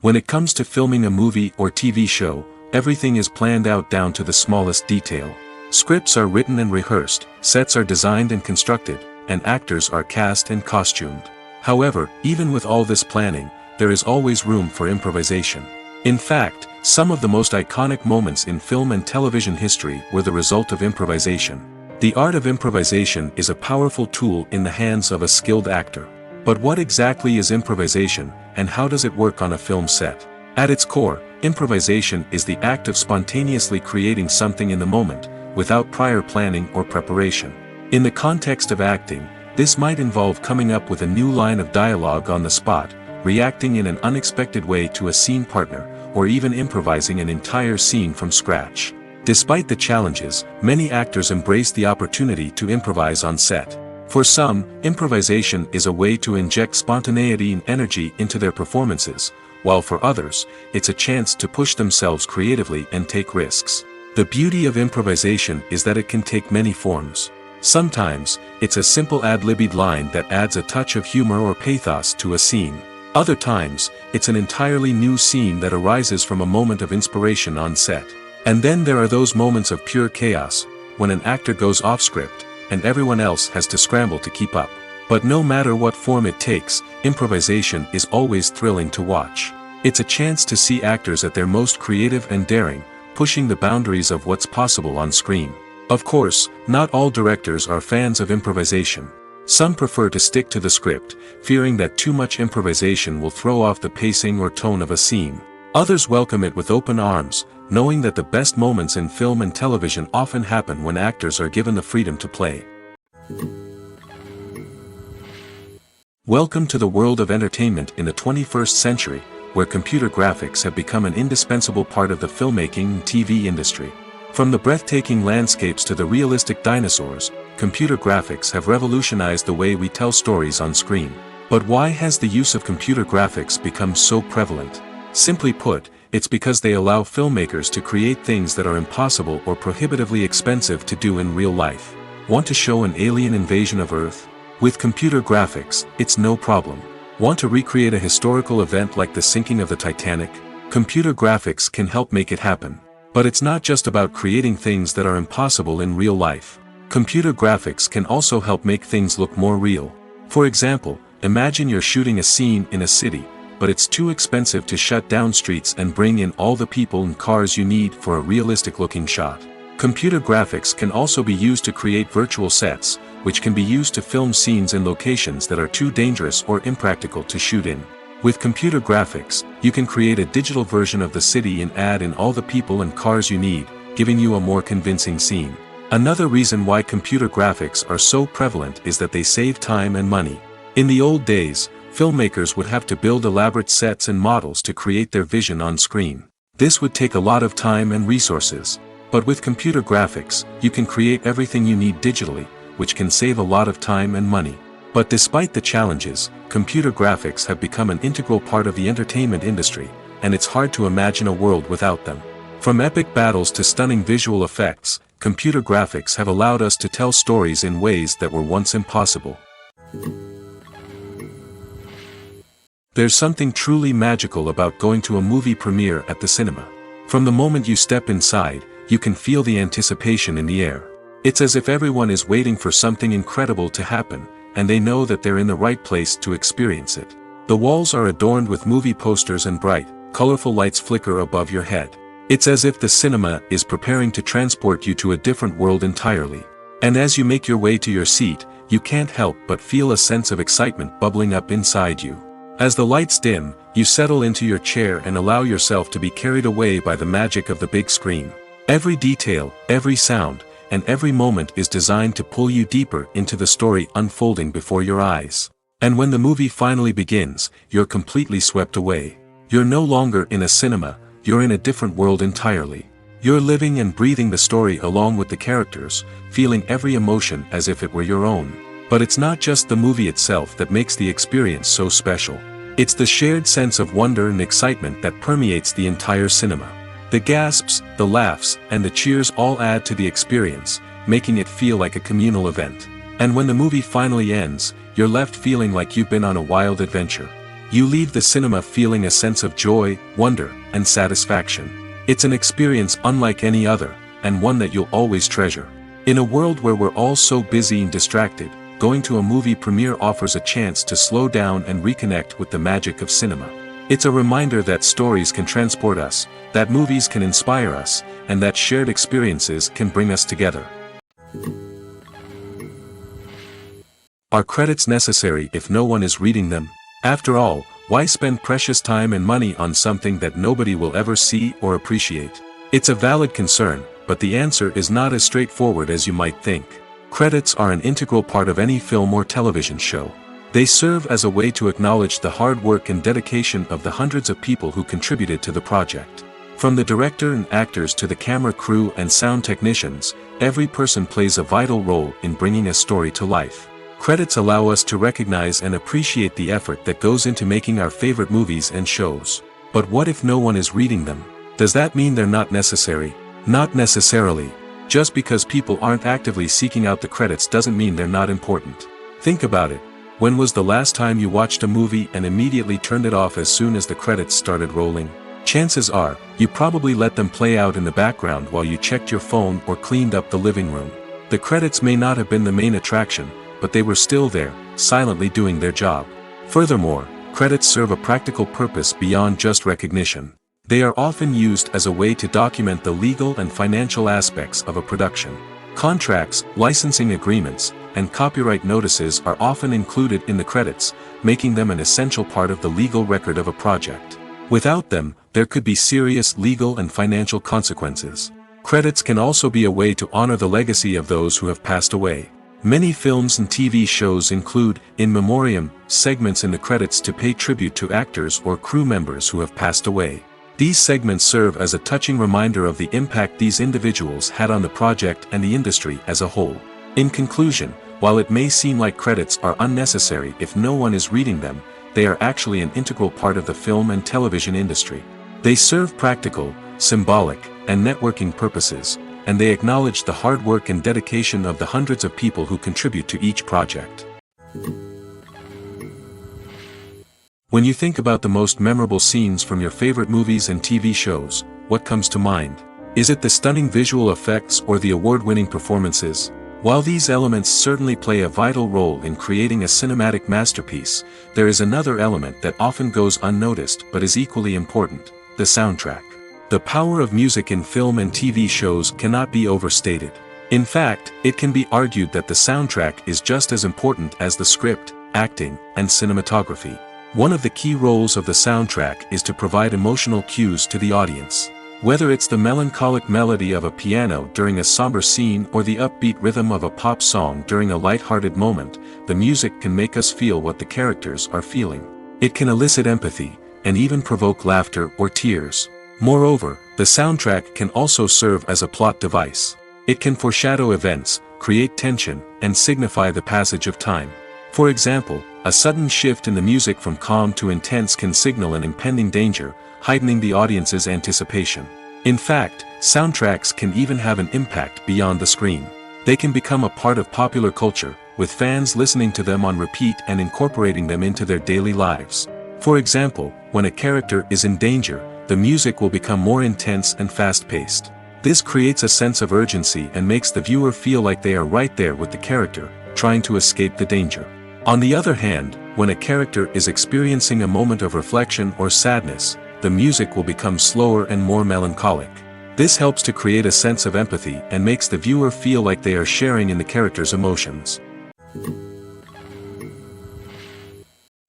When it comes to filming a movie or TV show, everything is planned out down to the smallest detail. Scripts are written and rehearsed, sets are designed and constructed, and actors are cast and costumed. However, even with all this planning, there is always room for improvisation. In fact, some of the most iconic moments in film and television history were the result of improvisation. The art of improvisation is a powerful tool in the hands of a skilled actor. But what exactly is improvisation, and how does it work on a film set? At its core, improvisation is the act of spontaneously creating something in the moment, without prior planning or preparation. In the context of acting, this might involve coming up with a new line of dialogue on the spot, reacting in an unexpected way to a scene partner, or even improvising an entire scene from scratch. Despite the challenges, many actors embrace the opportunity to improvise on set. For some, improvisation is a way to inject spontaneity and energy into their performances, while for others, it's a chance to push themselves creatively and take risks. The beauty of improvisation is that it can take many forms. Sometimes, it's a simple ad-libbed line that adds a touch of humor or pathos to a scene. Other times, it's an entirely new scene that arises from a moment of inspiration on set. And then there are those moments of pure chaos, when an actor goes off script, and everyone else has to scramble to keep up. But no matter what form it takes, improvisation is always thrilling to watch. It's a chance to see actors at their most creative and daring, pushing the boundaries of what's possible on screen. Of course, not all directors are fans of improvisation. Some prefer to stick to the script, fearing that too much improvisation will throw off the pacing or tone of a scene. Others welcome it with open arms, knowing that the best moments in film and television often happen when actors are given the freedom to play. Welcome to the world of entertainment in the 21st century, where computer graphics have become an indispensable part of the filmmaking and TV industry. From the breathtaking landscapes to the realistic dinosaurs, computer graphics have revolutionized the way we tell stories on screen. But why has the use of computer graphics become so prevalent? Simply put, it's because they allow filmmakers to create things that are impossible or prohibitively expensive to do in real life. Want to show an alien invasion of Earth? With computer graphics, it's no problem. Want to recreate a historical event like the sinking of the Titanic? Computer graphics can help make it happen. But it's not just about creating things that are impossible in real life. Computer graphics can also help make things look more real. For example, imagine you're shooting a scene in a city, but it's too expensive to shut down streets and bring in all the people and cars you need for a realistic-looking shot. Computer graphics can also be used to create virtual sets, which can be used to film scenes in locations that are too dangerous or impractical to shoot in. With computer graphics, you can create a digital version of the city and add in all the people and cars you need, giving you a more convincing scene. Another reason why computer graphics are so prevalent is that they save time and money. In the old days, filmmakers would have to build elaborate sets and models to create their vision on screen. This would take a lot of time and resources. But with computer graphics, you can create everything you need digitally, which can save a lot of time and money. But despite the challenges, computer graphics have become an integral part of the entertainment industry, and it's hard to imagine a world without them. From epic battles to stunning visual effects, computer graphics have allowed us to tell stories in ways that were once impossible. There's something truly magical about going to a movie premiere at the cinema. From the moment you step inside, you can feel the anticipation in the air. It's as if everyone is waiting for something incredible to happen, and they know that they're in the right place to experience it. The walls are adorned with movie posters and bright, colorful lights flicker above your head. It's as if the cinema is preparing to transport you to a different world entirely. And as you make your way to your seat, you can't help but feel a sense of excitement bubbling up inside you. As the lights dim, you settle into your chair and allow yourself to be carried away by the magic of the big screen. Every detail, every sound, and every moment is designed to pull you deeper into the story unfolding before your eyes. And when the movie finally begins, you're completely swept away. You're no longer in a cinema, you're in a different world entirely. You're living and breathing the story along with the characters, feeling every emotion as if it were your own. But it's not just the movie itself that makes the experience so special. It's the shared sense of wonder and excitement that permeates the entire cinema. The gasps, the laughs, and the cheers all add to the experience, making it feel like a communal event. And when the movie finally ends, you're left feeling like you've been on a wild adventure. You leave the cinema feeling a sense of joy, wonder, and satisfaction. It's an experience unlike any other, and one that you'll always treasure. In a world where we're all so busy and distracted, going to a movie premiere offers a chance to slow down and reconnect with the magic of cinema. It's a reminder that stories can transport us, that movies can inspire us, and that shared experiences can bring us together. Are credits necessary if no one is reading them? After all, why spend precious time and money on something that nobody will ever see or appreciate? It's a valid concern, but the answer is not as straightforward as you might think. Credits are an integral part of any film or television show. They serve as a way to acknowledge the hard work and dedication of the hundreds of people who contributed to the project. From the director and actors to the camera crew and sound technicians, every person plays a vital role in bringing a story to life. Credits allow us to recognize and appreciate the effort that goes into making our favorite movies and shows. But what if no one is reading them? Does that mean they're not necessary? Not necessarily. Just because people aren't actively seeking out the credits doesn't mean they're not important. Think about it. When was the last time you watched a movie and immediately turned it off as soon as the credits started rolling? Chances are, you probably let them play out in the background while you checked your phone or cleaned up the living room. The credits may not have been the main attraction, but they were still there, silently doing their job. Furthermore, credits serve a practical purpose beyond just recognition. They are often used as a way to document the legal and financial aspects of a production. Contracts, licensing agreements, and copyright notices are often included in the credits, making them an essential part of the legal record of a project. Without them, there could be serious legal and financial consequences. Credits can also be a way to honor the legacy of those who have passed away. Many films and TV shows include, in memoriam, segments in the credits to pay tribute to actors or crew members who have passed away. These segments serve as a touching reminder of the impact these individuals had on the project and the industry as a whole. In conclusion, while it may seem like credits are unnecessary if no one is reading them, they are actually an integral part of the film and television industry. They serve practical, symbolic, and networking purposes, and they acknowledge the hard work and dedication of the hundreds of people who contribute to each project. When you think about the most memorable scenes from your favorite movies and TV shows, what comes to mind? Is it the stunning visual effects or the award-winning performances? While these elements certainly play a vital role in creating a cinematic masterpiece, there is another element that often goes unnoticed but is equally important: the soundtrack. The power of music in film and TV shows cannot be overstated. In fact, it can be argued that the soundtrack is just as important as the script, acting, and cinematography. One of the key roles of the soundtrack is to provide emotional cues to the audience. Whether it's the melancholic melody of a piano during a somber scene or the upbeat rhythm of a pop song during a light-hearted moment, the music can make us feel what the characters are feeling. It can elicit empathy, and even provoke laughter or tears. Moreover, the soundtrack can also serve as a plot device. It can foreshadow events, create tension, and signify the passage of time. For example, a sudden shift in the music from calm to intense can signal an impending danger, heightening the audience's anticipation. In fact, soundtracks can even have an impact beyond the screen. They can become a part of popular culture, with fans listening to them on repeat and incorporating them into their daily lives. For example, when a character is in danger, the music will become more intense and fast-paced. This creates a sense of urgency and makes the viewer feel like they are right there with the character, trying to escape the danger. On the other hand, when a character is experiencing a moment of reflection or sadness, the music will become slower and more melancholic. This helps to create a sense of empathy and makes the viewer feel like they are sharing in the character's emotions.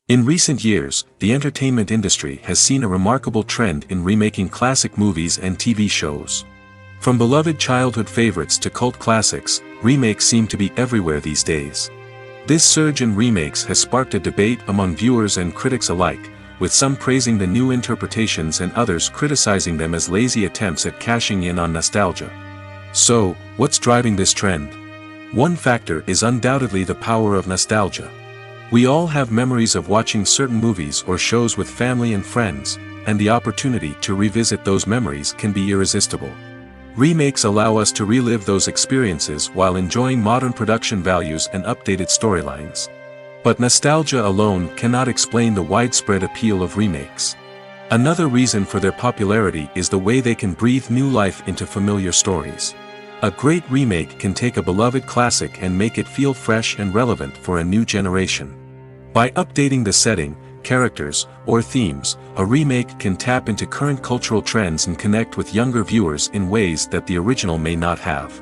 In recent years, the entertainment industry has seen a remarkable trend in remaking classic movies and TV shows. From beloved childhood favorites to cult classics, remakes seem to be everywhere these days. This surge in remakes has sparked a debate among viewers and critics alike, with some praising the new interpretations and others criticizing them as lazy attempts at cashing in on nostalgia. So, what's driving this trend? One factor is undoubtedly the power of nostalgia. We all have memories of watching certain movies or shows with family and friends, and the opportunity to revisit those memories can be irresistible. Remakes allow us to relive those experiences while enjoying modern production values and updated storylines. But nostalgia alone cannot explain the widespread appeal of remakes. Another reason for their popularity is the way they can breathe new life into familiar stories. A great remake can take a beloved classic and make it feel fresh and relevant for a new generation. By updating the setting, characters, or themes, a remake can tap into current cultural trends and connect with younger viewers in ways that the original may not have.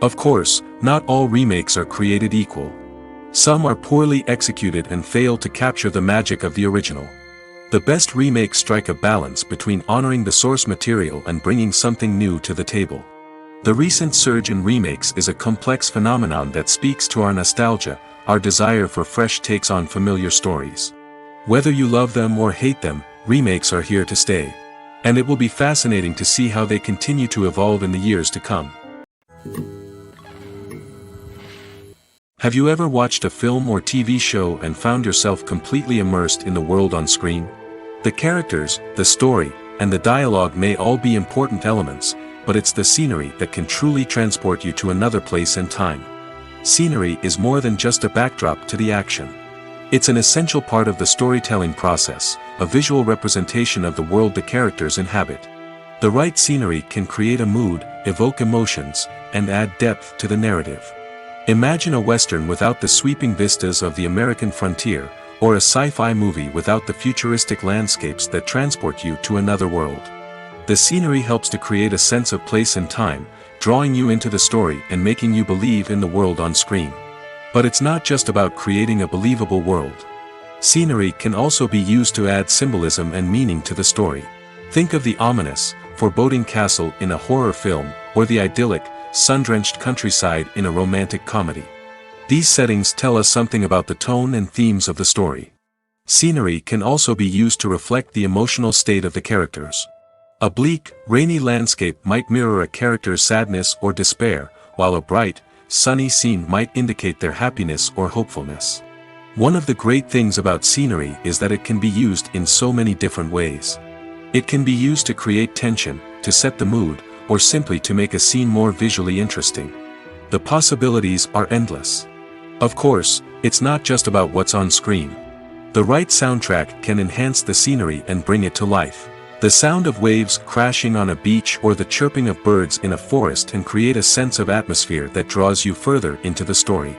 Of course, not all remakes are created equal. Some are poorly executed and fail to capture the magic of the original. The best remakes strike a balance between honoring the source material and bringing something new to the table. The recent surge in remakes is a complex phenomenon that speaks to our nostalgia, our desire for fresh takes on familiar stories. Whether you love them or hate them, remakes are here to stay. And it will be fascinating to see how they continue to evolve in the years to come. Have you ever watched a film or TV show and found yourself completely immersed in the world on screen? The characters, the story, and the dialogue may all be important elements, but it's the scenery that can truly transport you to another place and time. Scenery is more than just a backdrop to the action. It's an essential part of the storytelling process, a visual representation of the world the characters inhabit. The right scenery can create a mood, evoke emotions, and add depth to the narrative. Imagine a Western without the sweeping vistas of the American frontier, or a sci-fi movie without the futuristic landscapes that transport you to another world. The scenery helps to create a sense of place and time, drawing you into the story and making you believe in the world on screen. But it's not just about creating a believable world. Scenery can also be used to add symbolism and meaning to the story. Think of the ominous, foreboding castle in a horror film, or the idyllic, sun-drenched countryside in a romantic comedy. These settings tell us something about the tone and themes of the story. Scenery can also be used to reflect the emotional state of the characters. A bleak, rainy landscape might mirror a character's sadness or despair, while a bright, sunny scene might indicate their happiness or hopefulness. One of the great things about scenery is that it can be used in so many different ways. It can be used to create tension, to set the mood, or simply to make a scene more visually interesting. The possibilities are endless. Of course, it's not just about what's on screen. The right soundtrack can enhance the scenery and bring it to life. The sound of waves crashing on a beach or the chirping of birds in a forest can create a sense of atmosphere that draws you further into the story.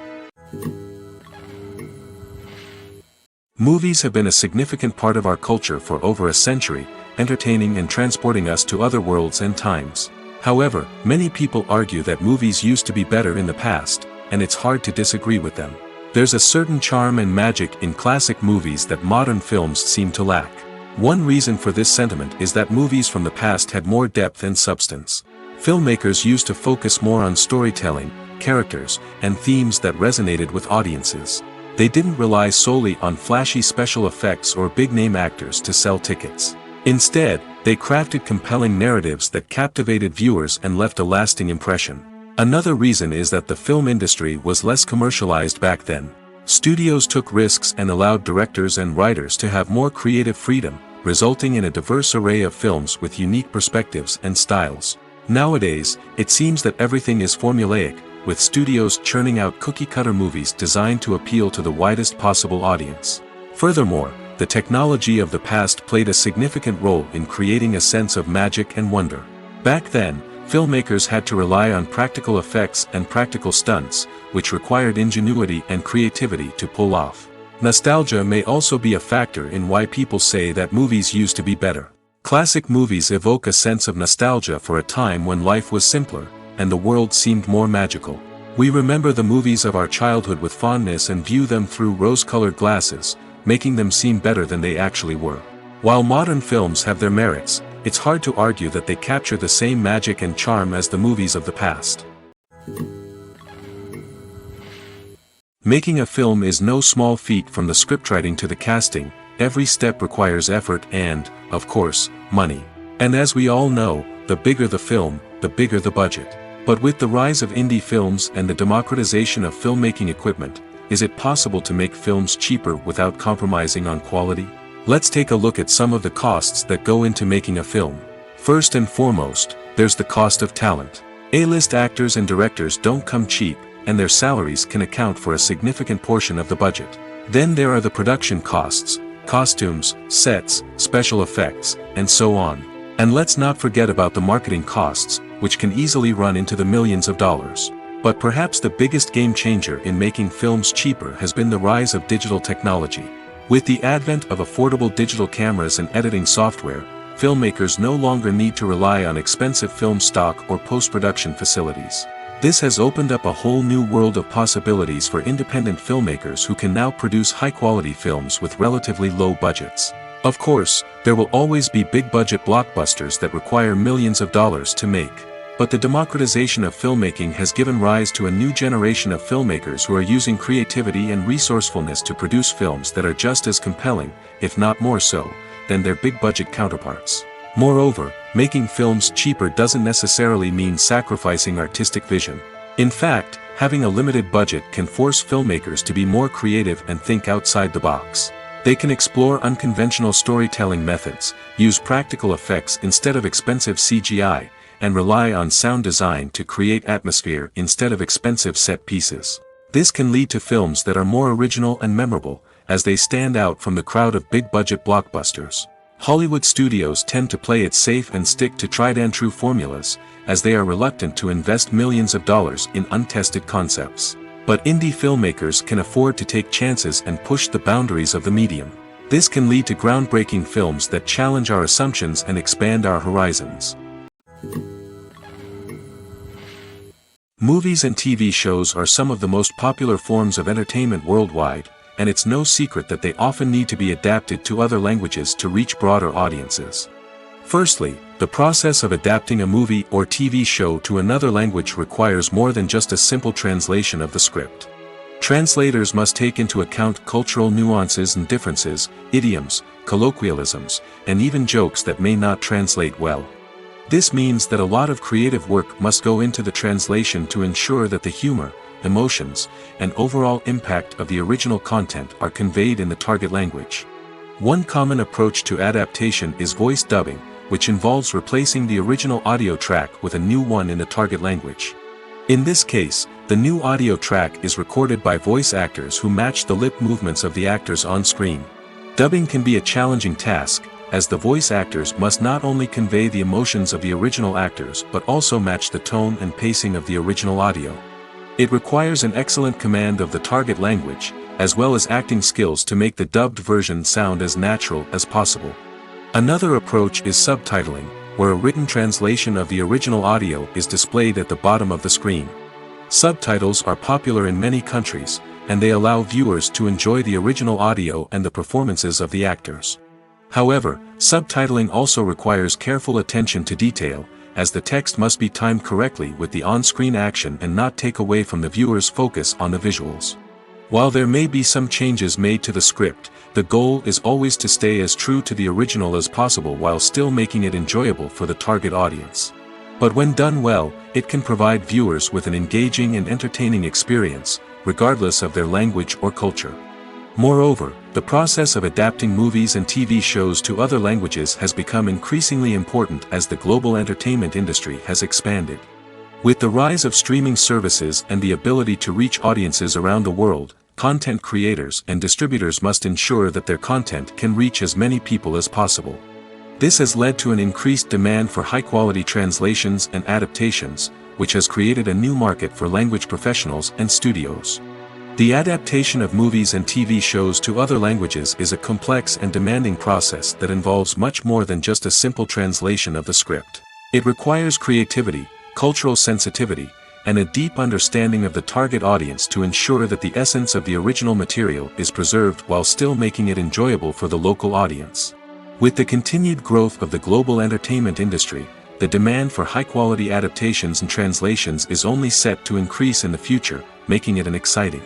Movies have been a significant part of our culture for over a century, entertaining and transporting us to other worlds and times. However, many people argue that movies used to be better in the past, and it's hard to disagree with them. There's a certain charm and magic in classic movies that modern films seem to lack. One reason for this sentiment is that movies from the past had more depth and substance. Filmmakers used to focus more on storytelling, characters, and themes that resonated with audiences. They didn't rely solely on flashy special effects or big-name actors to sell tickets. Instead, they crafted compelling narratives that captivated viewers and left a lasting impression. Another reason is that the film industry was less commercialized back then. Studios took risks and allowed directors and writers to have more creative freedom, resulting in a diverse array of films with unique perspectives and styles. Nowadays, it seems that everything is formulaic, with studios churning out cookie-cutter movies designed to appeal to the widest possible audience. Furthermore, the technology of the past played a significant role in creating a sense of magic and wonder. Back then, filmmakers had to rely on practical effects and practical stunts, which required ingenuity and creativity to pull off. Nostalgia may also be a factor in why people say that movies used to be better. Classic movies evoke a sense of nostalgia for a time when life was simpler, and the world seemed more magical. We remember the movies of our childhood with fondness and view them through rose-colored glasses, making them seem better than they actually were. While modern films have their merits, it's hard to argue that they capture the same magic and charm as the movies of the past. Making a film is no small feat. From the scriptwriting to the casting, every step requires effort and, of course, money. And as we all know, the bigger the film, the bigger the budget. But with the rise of indie films and the democratization of filmmaking equipment, is it possible to make films cheaper without compromising on quality? Let's take a look at some of the costs that go into making a film. First and foremost, there's the cost of talent. A-list actors and directors don't come cheap, and their salaries can account for a significant portion of the budget. Then there are the production costs, costumes, sets, special effects, and so on. And let's not forget about the marketing costs, which can easily run into the millions of dollars. But perhaps the biggest game changer in making films cheaper has been the rise of digital technology. With the advent of affordable digital cameras and editing software, filmmakers no longer need to rely on expensive film stock or post-production facilities. This has opened up a whole new world of possibilities for independent filmmakers who can now produce high-quality films with relatively low budgets. Of course, there will always be big-budget blockbusters that require millions of dollars to make. But the democratization of filmmaking has given rise to a new generation of filmmakers who are using creativity and resourcefulness to produce films that are just as compelling, if not more so, than their big-budget counterparts. Moreover, making films cheaper doesn't necessarily mean sacrificing artistic vision. In fact, having a limited budget can force filmmakers to be more creative and think outside the box. They can explore unconventional storytelling methods, use practical effects instead of expensive CGI, and rely on sound design to create atmosphere instead of expensive set pieces. This can lead to films that are more original and memorable, as they stand out from the crowd of big-budget blockbusters. Hollywood studios tend to play it safe and stick to tried-and-true formulas, as they are reluctant to invest millions of dollars in untested concepts. But indie filmmakers can afford to take chances and push the boundaries of the medium. This can lead to groundbreaking films that challenge our assumptions and expand our horizons. Movies and TV shows are some of the most popular forms of entertainment worldwide, and it's no secret that they often need to be adapted to other languages to reach broader audiences. Firstly, the process of adapting a movie or TV show to another language requires more than just a simple translation of the script. Translators must take into account cultural nuances and differences, idioms, colloquialisms, and even jokes that may not translate well. This means that a lot of creative work must go into the translation to ensure that the humor, emotions, and overall impact of the original content are conveyed in the target language. One common approach to adaptation is voice dubbing, which involves replacing the original audio track with a new one in the target language. In this case, the new audio track is recorded by voice actors who match the lip movements of the actors on screen. Dubbing can be a challenging task, as the voice actors must not only convey the emotions of the original actors but also match the tone and pacing of the original audio. It requires an excellent command of the target language, as well as acting skills to make the dubbed version sound as natural as possible. Another approach is subtitling, where a written translation of the original audio is displayed at the bottom of the screen. Subtitles are popular in many countries, and they allow viewers to enjoy the original audio and the performances of the actors. However, subtitling also requires careful attention to detail, as the text must be timed correctly with the on-screen action and not take away from the viewer's focus on the visuals. While there may be some changes made to the script, the goal is always to stay as true to the original as possible while still making it enjoyable for the target audience. But when done well, it can provide viewers with an engaging and entertaining experience, regardless of their language or culture. Moreover, the process of adapting movies and TV shows to other languages has become increasingly important as the global entertainment industry has expanded. With the rise of streaming services and the ability to reach audiences around the world, content creators and distributors must ensure that their content can reach as many people as possible. This has led to an increased demand for high-quality translations and adaptations, which has created a new market for language professionals and studios. The adaptation of movies and TV shows to other languages is a complex and demanding process that involves much more than just a simple translation of the script. It requires creativity, cultural sensitivity, and a deep understanding of the target audience to ensure that the essence of the original material is preserved while still making it enjoyable for the local audience. With the continued growth of the global entertainment industry, the demand for high-quality adaptations and translations is only set to increase in the future, making it an exciting.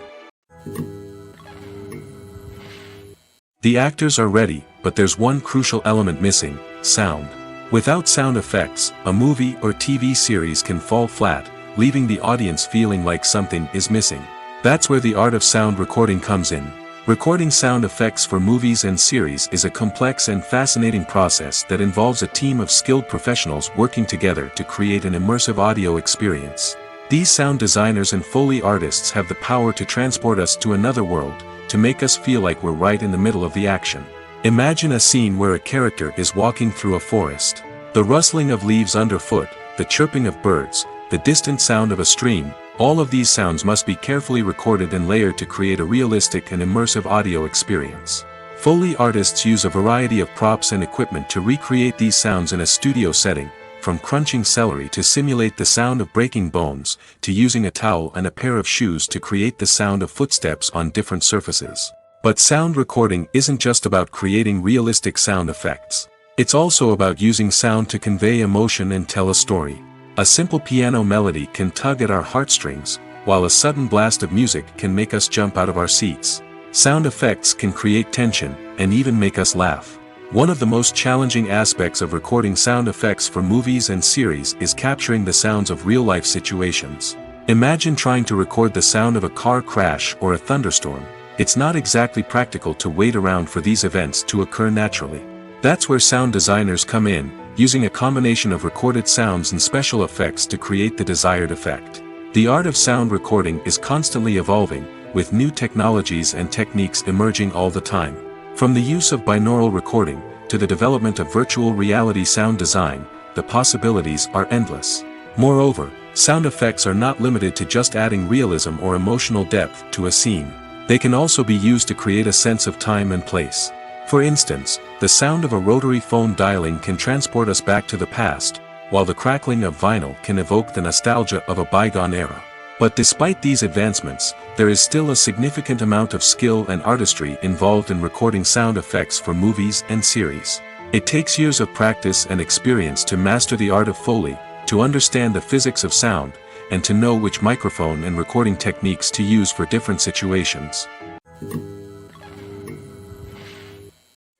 The actors are ready, but there's one crucial element missing: sound. Without sound effects, a movie or TV series can fall flat, leaving the audience feeling like something is missing. That's where the art of sound recording comes in. Recording sound effects for movies and series is a complex and fascinating process that involves a team of skilled professionals working together to create an immersive audio experience. These sound designers and Foley artists have the power to transport us to another world, to make us feel like we're right in the middle of the action. Imagine a scene where a character is walking through a forest. The rustling of leaves underfoot, the chirping of birds, the distant sound of a stream, all of these sounds must be carefully recorded and layered to create a realistic and immersive audio experience. Foley artists use a variety of props and equipment to recreate these sounds in a studio setting, from crunching celery to simulate the sound of breaking bones, to using a towel and a pair of shoes to create the sound of footsteps on different surfaces. But sound recording isn't just about creating realistic sound effects. It's also about using sound to convey emotion and tell a story. A simple piano melody can tug at our heartstrings, while a sudden blast of music can make us jump out of our seats. Sound effects can create tension, and even make us laugh. One of the most challenging aspects of recording sound effects for movies and series is capturing the sounds of real-life situations. Imagine trying to record the sound of a car crash or a thunderstorm. It's not exactly practical to wait around for these events to occur naturally. That's where sound designers come in, using a combination of recorded sounds and special effects to create the desired effect. The art of sound recording is constantly evolving, with new technologies and techniques emerging all the time. From the use of binaural recording, to the development of virtual reality sound design, the possibilities are endless. Moreover, sound effects are not limited to just adding realism or emotional depth to a scene. They can also be used to create a sense of time and place. For instance, the sound of a rotary phone dialing can transport us back to the past, while the crackling of vinyl can evoke the nostalgia of a bygone era. But despite these advancements, there is still a significant amount of skill and artistry involved in recording sound effects for movies and series. It takes years of practice and experience to master the art of Foley, to understand the physics of sound, and to know which microphone and recording techniques to use for different situations.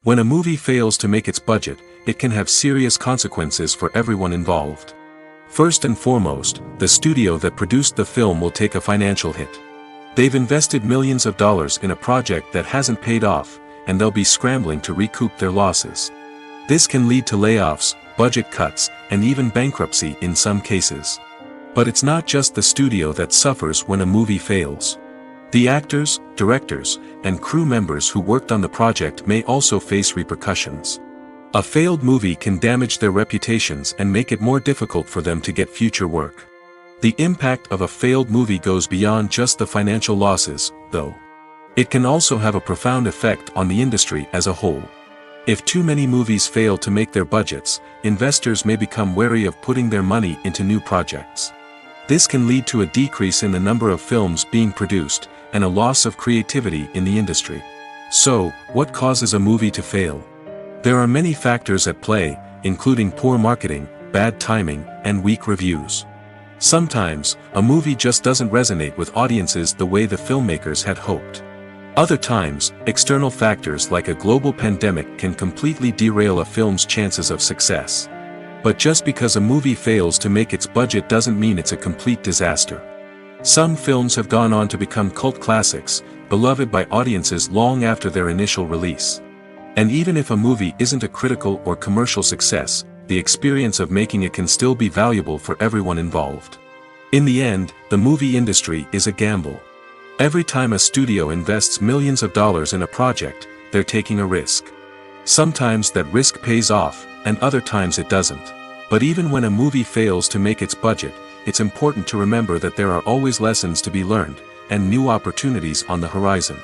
When a movie fails to make its budget, it can have serious consequences for everyone involved. First and foremost, the studio that produced the film will take a financial hit. They've invested millions of dollars in a project that hasn't paid off, and they'll be scrambling to recoup their losses. This can lead to layoffs, budget cuts, and even bankruptcy in some cases. But it's not just the studio that suffers when a movie fails. The actors, directors, and crew members who worked on the project may also face repercussions. A failed movie can damage their reputations and make it more difficult for them to get future work. The impact of a failed movie goes beyond just the financial losses, though. It can also have a profound effect on the industry as a whole. If too many movies fail to make their budgets, investors may become wary of putting their money into new projects. This can lead to a decrease in the number of films being produced, and a loss of creativity in the industry. So, what causes a movie to fail? There are many factors at play, including poor marketing, bad timing, and weak reviews. Sometimes, a movie just doesn't resonate with audiences the way the filmmakers had hoped. Other times, external factors like a global pandemic can completely derail a film's chances of success. But just because a movie fails to make its budget doesn't mean it's a complete disaster. Some films have gone on to become cult classics, beloved by audiences long after their initial release. And even if a movie isn't a critical or commercial success, the experience of making it can still be valuable for everyone involved. In the end, the movie industry is a gamble. Every time a studio invests millions of dollars in a project, they're taking a risk. Sometimes that risk pays off, and other times it doesn't. But even when a movie fails to make its budget, it's important to remember that there are always lessons to be learned, and new opportunities on the horizon.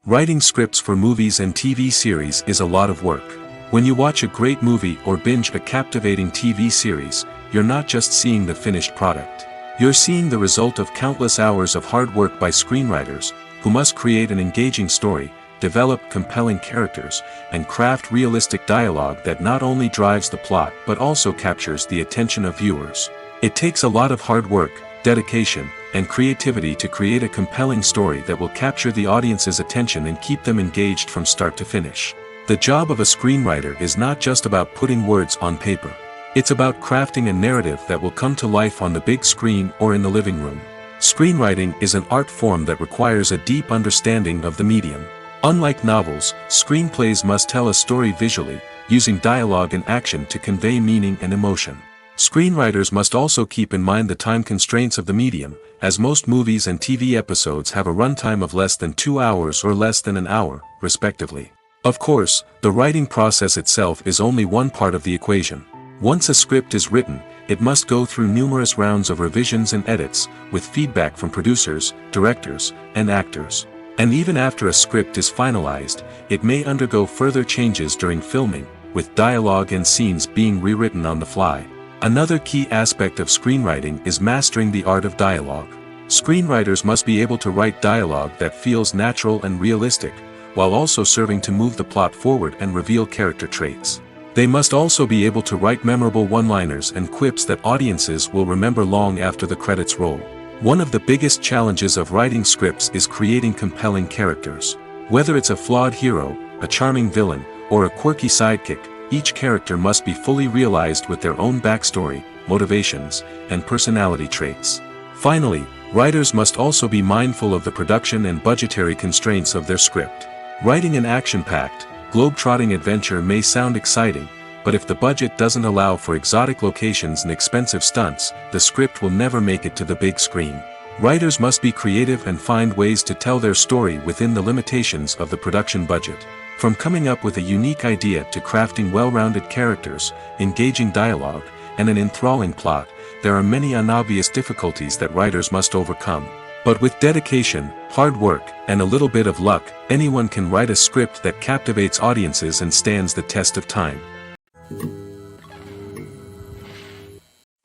Writing scripts for movies and TV series is a lot of work. When you watch a great movie or binge a captivating TV series, you're not just seeing the finished product. You're seeing the result of countless hours of hard work by screenwriters, who must create an engaging story, develop compelling characters, and craft realistic dialogue that not only drives the plot but also captures the attention of viewers. It takes a lot of hard work, dedication, and creativity to create a compelling story that will capture the audience's attention and keep them engaged from start to finish. The job of a screenwriter is not just about putting words on paper. It's about crafting a narrative that will come to life on the big screen or in the living room. Screenwriting is an art form that requires a deep understanding of the medium. Unlike novels, screenplays must tell a story visually, using dialogue and action to convey meaning and emotion. Screenwriters must also keep in mind the time constraints of the medium, as most movies and TV episodes have a runtime of less than 2 hours or less than an hour, respectively. Of course, the writing process itself is only one part of the equation. Once a script is written, it must go through numerous rounds of revisions and edits, with feedback from producers, directors, and actors. And even after a script is finalized, it may undergo further changes during filming, with dialogue and scenes being rewritten on the fly. Another key aspect of screenwriting is mastering the art of dialogue. Screenwriters must be able to write dialogue that feels natural and realistic, while also serving to move the plot forward and reveal character traits. They must also be able to write memorable one-liners and quips that audiences will remember long after the credits roll. One of the biggest challenges of writing scripts is creating compelling characters. Whether it's a flawed hero, a charming villain, or a quirky sidekick, each character must be fully realized with their own backstory, motivations, and personality traits. Finally, writers must also be mindful of the production and budgetary constraints of their script. Writing an action-packed, globe-trotting adventure may sound exciting, but if the budget doesn't allow for exotic locations and expensive stunts, the script will never make it to the big screen. Writers must be creative and find ways to tell their story within the limitations of the production budget. From coming up with a unique idea to crafting well-rounded characters, engaging dialogue, and an enthralling plot, there are many unobvious difficulties that writers must overcome. But with dedication, hard work, and a little bit of luck, anyone can write a script that captivates audiences and stands the test of time.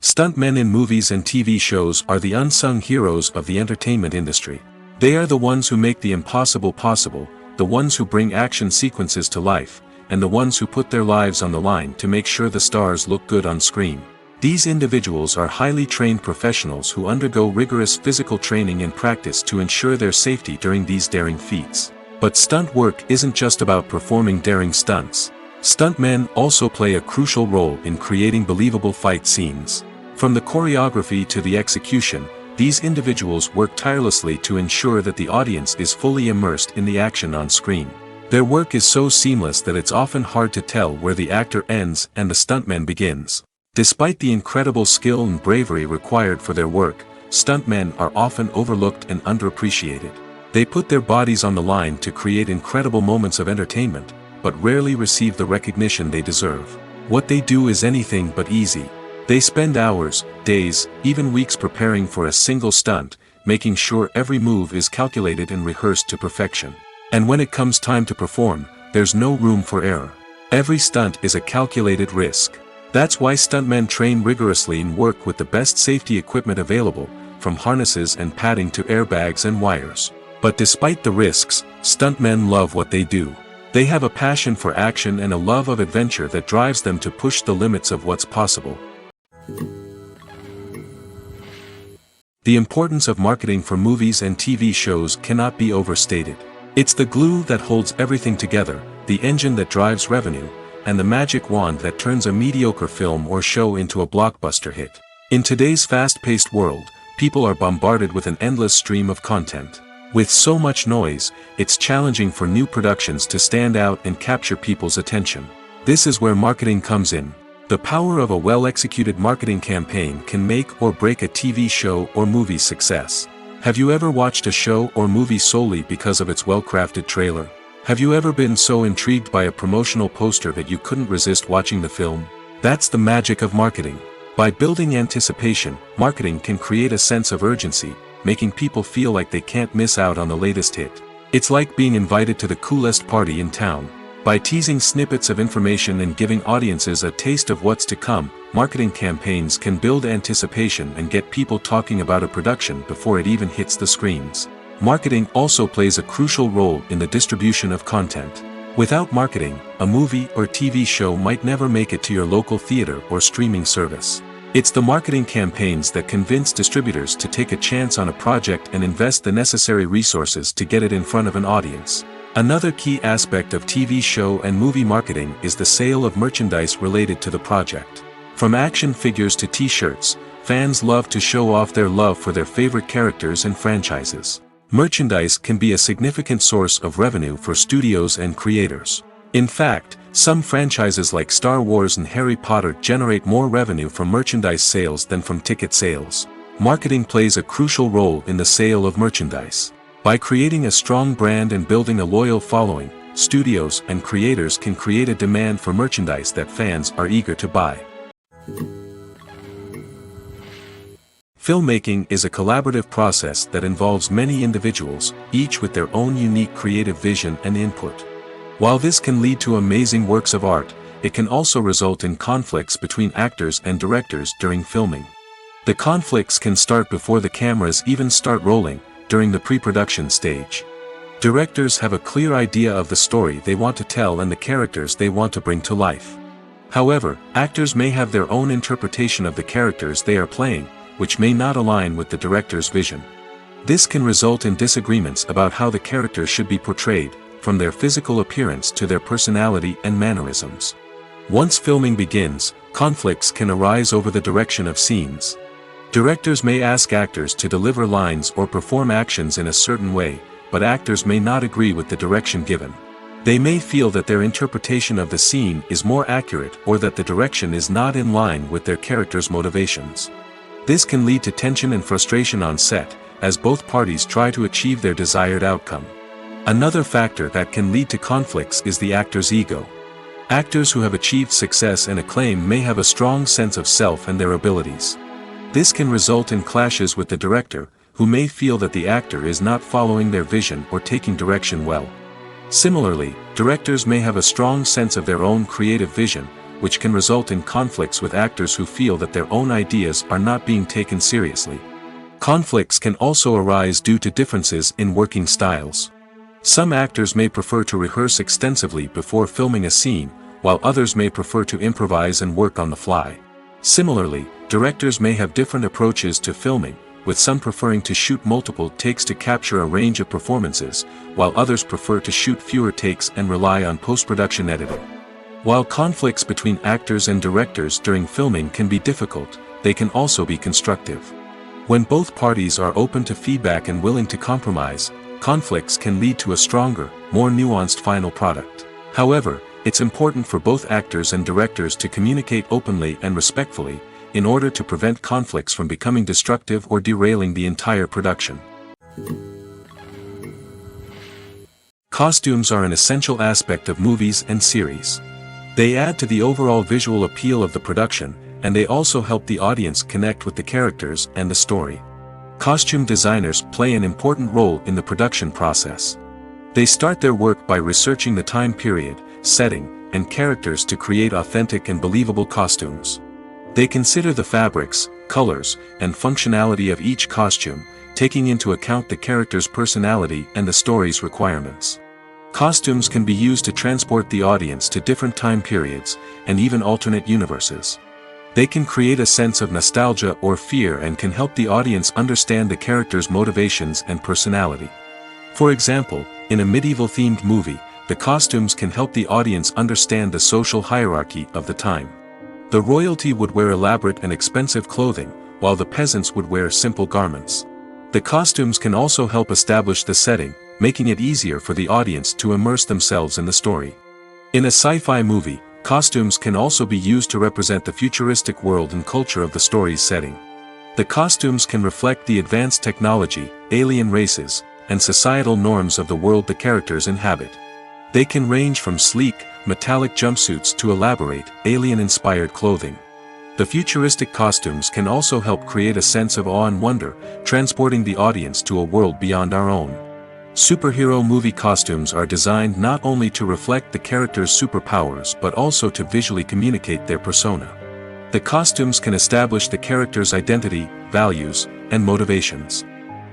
Stuntmen in movies and TV shows are the unsung heroes of the entertainment industry. They are the ones who make the impossible possible, the ones who bring action sequences to life, and the ones who put their lives on the line to make sure the stars look good on screen. These individuals are highly trained professionals who undergo rigorous physical training and practice to ensure their safety during these daring feats. But stunt work isn't just about performing daring stunts. Stuntmen also play a crucial role in creating believable fight scenes. From the choreography to the execution, these individuals work tirelessly to ensure that the audience is fully immersed in the action on screen. Their work is so seamless that it's often hard to tell where the actor ends and the stuntman begins. Despite the incredible skill and bravery required for their work, stuntmen are often overlooked and underappreciated. They put their bodies on the line to create incredible moments of entertainment, but rarely receive the recognition they deserve. What they do is anything but easy. They spend hours, days, even weeks preparing for a single stunt, making sure every move is calculated and rehearsed to perfection. And when it comes time to perform, there's no room for error. Every stunt is a calculated risk. That's why stuntmen train rigorously and work with the best safety equipment available, from harnesses and padding to airbags and wires. But despite the risks, stuntmen love what they do. They have a passion for action and a love of adventure that drives them to push the limits of what's possible. The importance of marketing for movies and TV shows cannot be overstated. It's the glue that holds everything together, the engine that drives revenue, and the magic wand that turns a mediocre film or show into a blockbuster hit. In today's fast-paced world, people are bombarded with an endless stream of content. With so much noise, it's challenging for new productions to stand out and capture people's attention. This is where marketing comes in. The power of a well-executed marketing campaign can make or break a TV show or movie's success. Have you ever watched a show or movie solely because of its well-crafted trailer? Have you ever been so intrigued by a promotional poster that you couldn't resist watching the film? That's the magic of marketing. By building anticipation, marketing can create a sense of urgency, making people feel like they can't miss out on the latest hit. It's like being invited to the coolest party in town. By teasing snippets of information and giving audiences a taste of what's to come, marketing campaigns can build anticipation and get people talking about a production before it even hits the screens. Marketing also plays a crucial role in the distribution of content. Without marketing, a movie or TV show might never make it to your local theater or streaming service. It's the marketing campaigns that convince distributors to take a chance on a project and invest the necessary resources to get it in front of an audience. Another key aspect of TV show and movie marketing is the sale of merchandise related to the project. From action figures to t-shirts, fans love to show off their love for their favorite characters and franchises. Merchandise can be a significant source of revenue for studios and creators. In fact, some franchises like Star Wars and Harry Potter generate more revenue from merchandise sales than from ticket sales. Marketing plays a crucial role in the sale of merchandise. By creating a strong brand and building a loyal following, studios and creators can create a demand for merchandise that fans are eager to buy. Filmmaking is a collaborative process that involves many individuals, each with their own unique creative vision and input. While this can lead to amazing works of art, it can also result in conflicts between actors and directors during filming. The conflicts can start before the cameras even start rolling, during the pre-production stage. Directors have a clear idea of the story they want to tell and the characters they want to bring to life. However, actors may have their own interpretation of the characters they are playing, which may not align with the director's vision. This can result in disagreements about how the characters should be portrayed, from their physical appearance to their personality and mannerisms. Once filming begins, conflicts can arise over the direction of scenes. Directors may ask actors to deliver lines or perform actions in a certain way, but actors may not agree with the direction given. They may feel that their interpretation of the scene is more accurate or that the direction is not in line with their character's motivations. This can lead to tension and frustration on set, as both parties try to achieve their desired outcome. Another factor that can lead to conflicts is the actor's ego. Actors who have achieved success and acclaim may have a strong sense of self and their abilities. This can result in clashes with the director, who may feel that the actor is not following their vision or taking direction well. Similarly, directors may have a strong sense of their own creative vision, which can result in conflicts with actors who feel that their own ideas are not being taken seriously. Conflicts can also arise due to differences in working styles. Some actors may prefer to rehearse extensively before filming a scene, while others may prefer to improvise and work on the fly. Similarly, directors may have different approaches to filming, with some preferring to shoot multiple takes to capture a range of performances, while others prefer to shoot fewer takes and rely on post-production editing. While conflicts between actors and directors during filming can be difficult, they can also be constructive. When both parties are open to feedback and willing to compromise, conflicts can lead to a stronger, more nuanced final product. However, it's important for both actors and directors to communicate openly and respectfully, in order to prevent conflicts from becoming destructive or derailing the entire production. Costumes are an essential aspect of movies and series. They add to the overall visual appeal of the production, and they also help the audience connect with the characters and the story. Costume designers play an important role in the production process. They start their work by researching the time period, setting, and characters to create authentic and believable costumes. They consider the fabrics, colors, and functionality of each costume, taking into account the character's personality and the story's requirements. Costumes can be used to transport the audience to different time periods, and even alternate universes. They can create a sense of nostalgia or fear and can help the audience understand the character's motivations and personality. For example, in a medieval-themed movie, the costumes can help the audience understand the social hierarchy of the time. The royalty would wear elaborate and expensive clothing, while the peasants would wear simple garments. The costumes can also help establish the setting, making it easier for the audience to immerse themselves in the story. In a sci-fi movie, costumes can also be used to represent the futuristic world and culture of the story's setting. The costumes can reflect the advanced technology, alien races, and societal norms of the world the characters inhabit. They can range from sleek, metallic jumpsuits to elaborate, alien-inspired clothing. The futuristic costumes can also help create a sense of awe and wonder, transporting the audience to a world beyond our own. Superhero movie costumes are designed not only to reflect the character's superpowers but also to visually communicate their persona. The costumes can establish the character's identity, values, and motivations.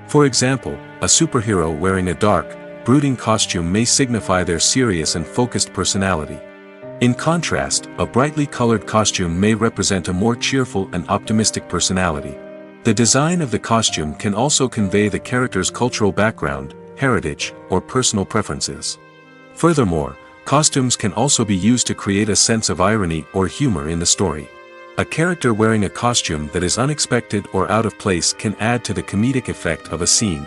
For example, a superhero wearing a dark, brooding costume may signify their serious and focused personality. In contrast, a brightly colored costume may represent a more cheerful and optimistic personality. The design of the costume can also convey the character's cultural background, heritage, or personal preferences. Furthermore, costumes can also be used to create a sense of irony or humor in the story. A character wearing a costume that is unexpected or out of place can add to the comedic effect of a scene.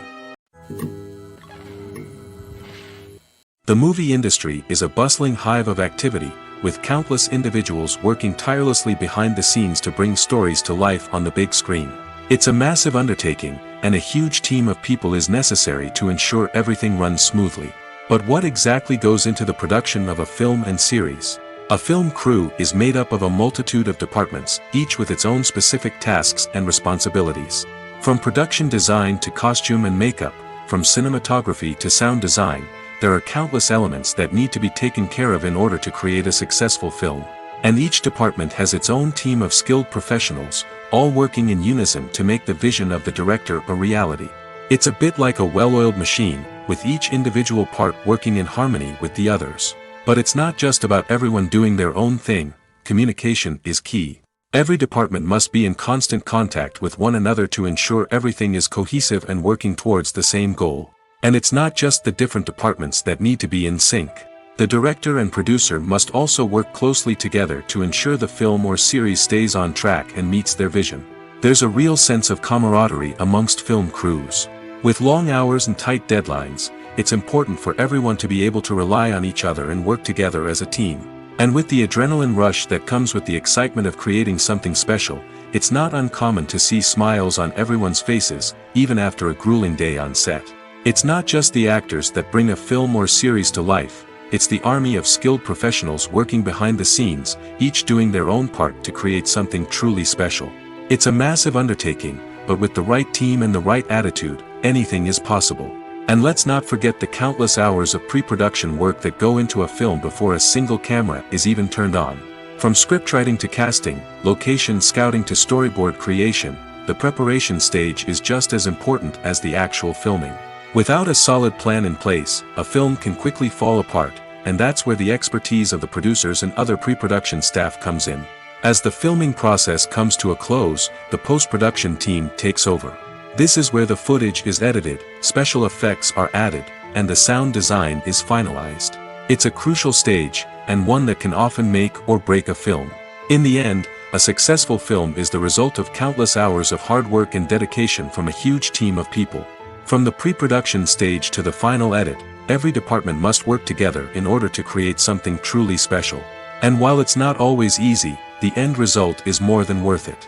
The movie industry is a bustling hive of activity, with countless individuals working tirelessly behind the scenes to bring stories to life on the big screen. It's a massive undertaking, and a huge team of people is necessary to ensure everything runs smoothly. But what exactly goes into the production of a film and series? A film crew is made up of a multitude of departments, each with its own specific tasks and responsibilities. From production design to costume and makeup, from cinematography to sound design, there are countless elements that need to be taken care of in order to create a successful film. And each department has its own team of skilled professionals, all working in unison to make the vision of the director a reality. It's a bit like a well-oiled machine, with each individual part working in harmony with the others. But it's not just about everyone doing their own thing. Communication is key. Every department must be in constant contact with one another to ensure everything is cohesive and working towards the same goal. And it's not just the different departments that need to be in sync. The director and producer must also work closely together to ensure the film or series stays on track and meets their vision. There's a real sense of camaraderie amongst film crews. With long hours and tight deadlines, it's important for everyone to be able to rely on each other and work together as a team. And with the adrenaline rush that comes with the excitement of creating something special, it's not uncommon to see smiles on everyone's faces, even after a grueling day on set. It's not just the actors that bring a film or series to life, it's the army of skilled professionals working behind the scenes, each doing their own part to create something truly special. It's a massive undertaking, but with the right team and the right attitude, anything is possible. And let's not forget the countless hours of pre-production work that go into a film before a single camera is even turned on. From scriptwriting to casting, location scouting to storyboard creation, the preparation stage is just as important as the actual filming. Without a solid plan in place, a film can quickly fall apart, and that's where the expertise of the producers and other pre-production staff comes in. As the filming process comes to a close, the post-production team takes over. This is where the footage is edited, special effects are added, and the sound design is finalized. It's a crucial stage, and one that can often make or break a film. In the end, a successful film is the result of countless hours of hard work and dedication from a huge team of people. From the pre-production stage to the final edit, every department must work together in order to create something truly special. And while it's not always easy, the end result is more than worth it.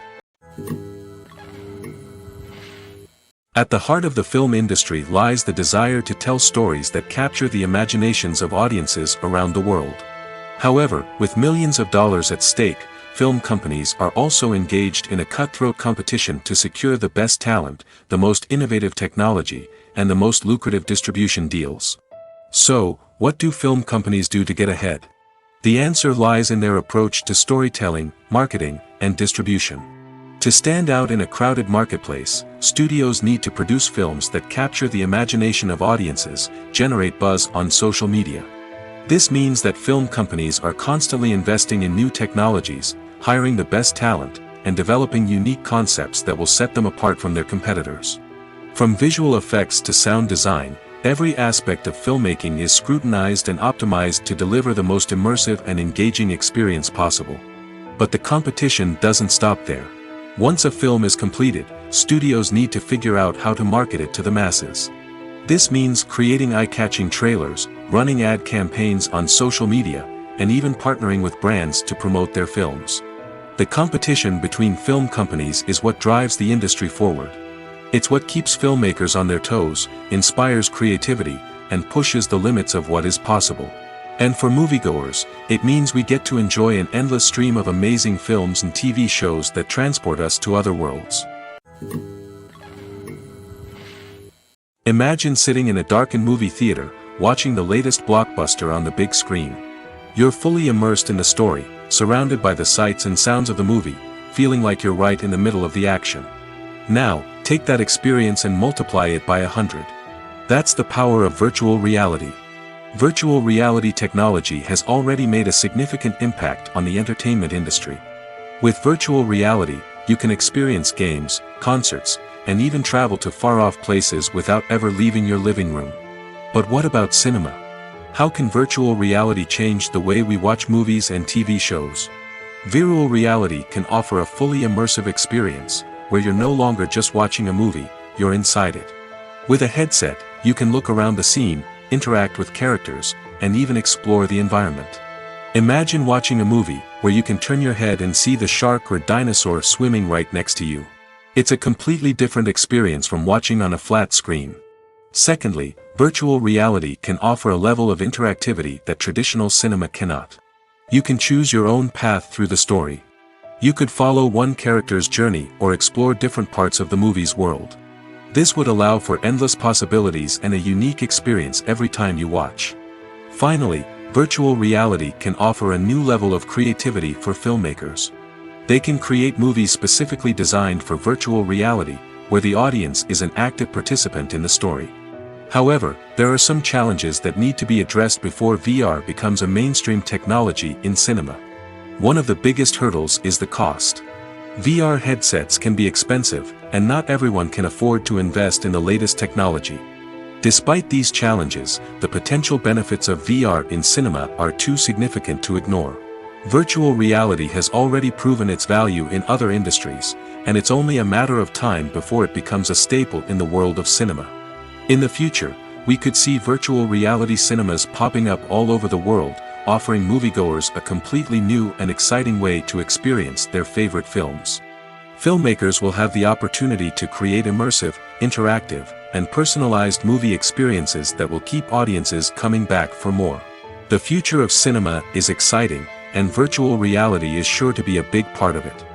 At the heart of the film industry lies the desire to tell stories that capture the imaginations of audiences around the world. However, with millions of dollars at stake, film companies are also engaged in a cutthroat competition to secure the best talent, the most innovative technology, and the most lucrative distribution deals. So, what do film companies do to get ahead? The answer lies in their approach to storytelling, marketing, and distribution. To stand out in a crowded marketplace, studios need to produce films that capture the imagination of audiences, generate buzz on social media. This means that film companies are constantly investing in new technologies, hiring the best talent, and developing unique concepts that will set them apart from their competitors. From visual effects to sound design, every aspect of filmmaking is scrutinized and optimized to deliver the most immersive and engaging experience possible. But the competition doesn't stop there. Once a film is completed, studios need to figure out how to market it to the masses. This means creating eye-catching trailers, running ad campaigns on social media, and even partnering with brands to promote their films. The competition between film companies is what drives the industry forward. It's what keeps filmmakers on their toes, inspires creativity, and pushes the limits of what is possible. And for moviegoers, it means we get to enjoy an endless stream of amazing films and TV shows that transport us to other worlds. Imagine sitting in a darkened movie theater, watching the latest blockbuster on the big screen. You're fully immersed in the story, surrounded by the sights and sounds of the movie, feeling like you're right in the middle of the action. Now, take that experience and multiply it by 100. That's the power of virtual reality. Virtual reality technology has already made a significant impact on the entertainment industry. With virtual reality, you can experience games, concerts, and even travel to far-off places without ever leaving your living room. But what about cinema? How can virtual reality change the way we watch movies and TV shows? Virtual reality can offer a fully immersive experience, where you're no longer just watching a movie, you're inside it. With a headset, you can look around the scene, interact with characters, and even explore the environment. Imagine watching a movie where you can turn your head and see the shark or dinosaur swimming right next to you. It's a completely different experience from watching on a flat screen. Secondly, virtual reality can offer a level of interactivity that traditional cinema cannot. You can choose your own path through the story. You could follow one character's journey or explore different parts of the movie's world. This would allow for endless possibilities and a unique experience every time you watch. Finally, virtual reality can offer a new level of creativity for filmmakers. They can create movies specifically designed for virtual reality, where the audience is an active participant in the story. However, there are some challenges that need to be addressed before VR becomes a mainstream technology in cinema. One of the biggest hurdles is the cost. VR headsets can be expensive, and not everyone can afford to invest in the latest technology. Despite these challenges, the potential benefits of VR in cinema are too significant to ignore. Virtual reality has already proven its value in other industries, and it's only a matter of time before it becomes a staple in the world of cinema. In the future, we could see virtual reality cinemas popping up all over the world, offering moviegoers a completely new and exciting way to experience their favorite films. Filmmakers will have the opportunity to create immersive, interactive, and personalized movie experiences that will keep audiences coming back for more. The future of cinema is exciting, and virtual reality is sure to be a big part of it.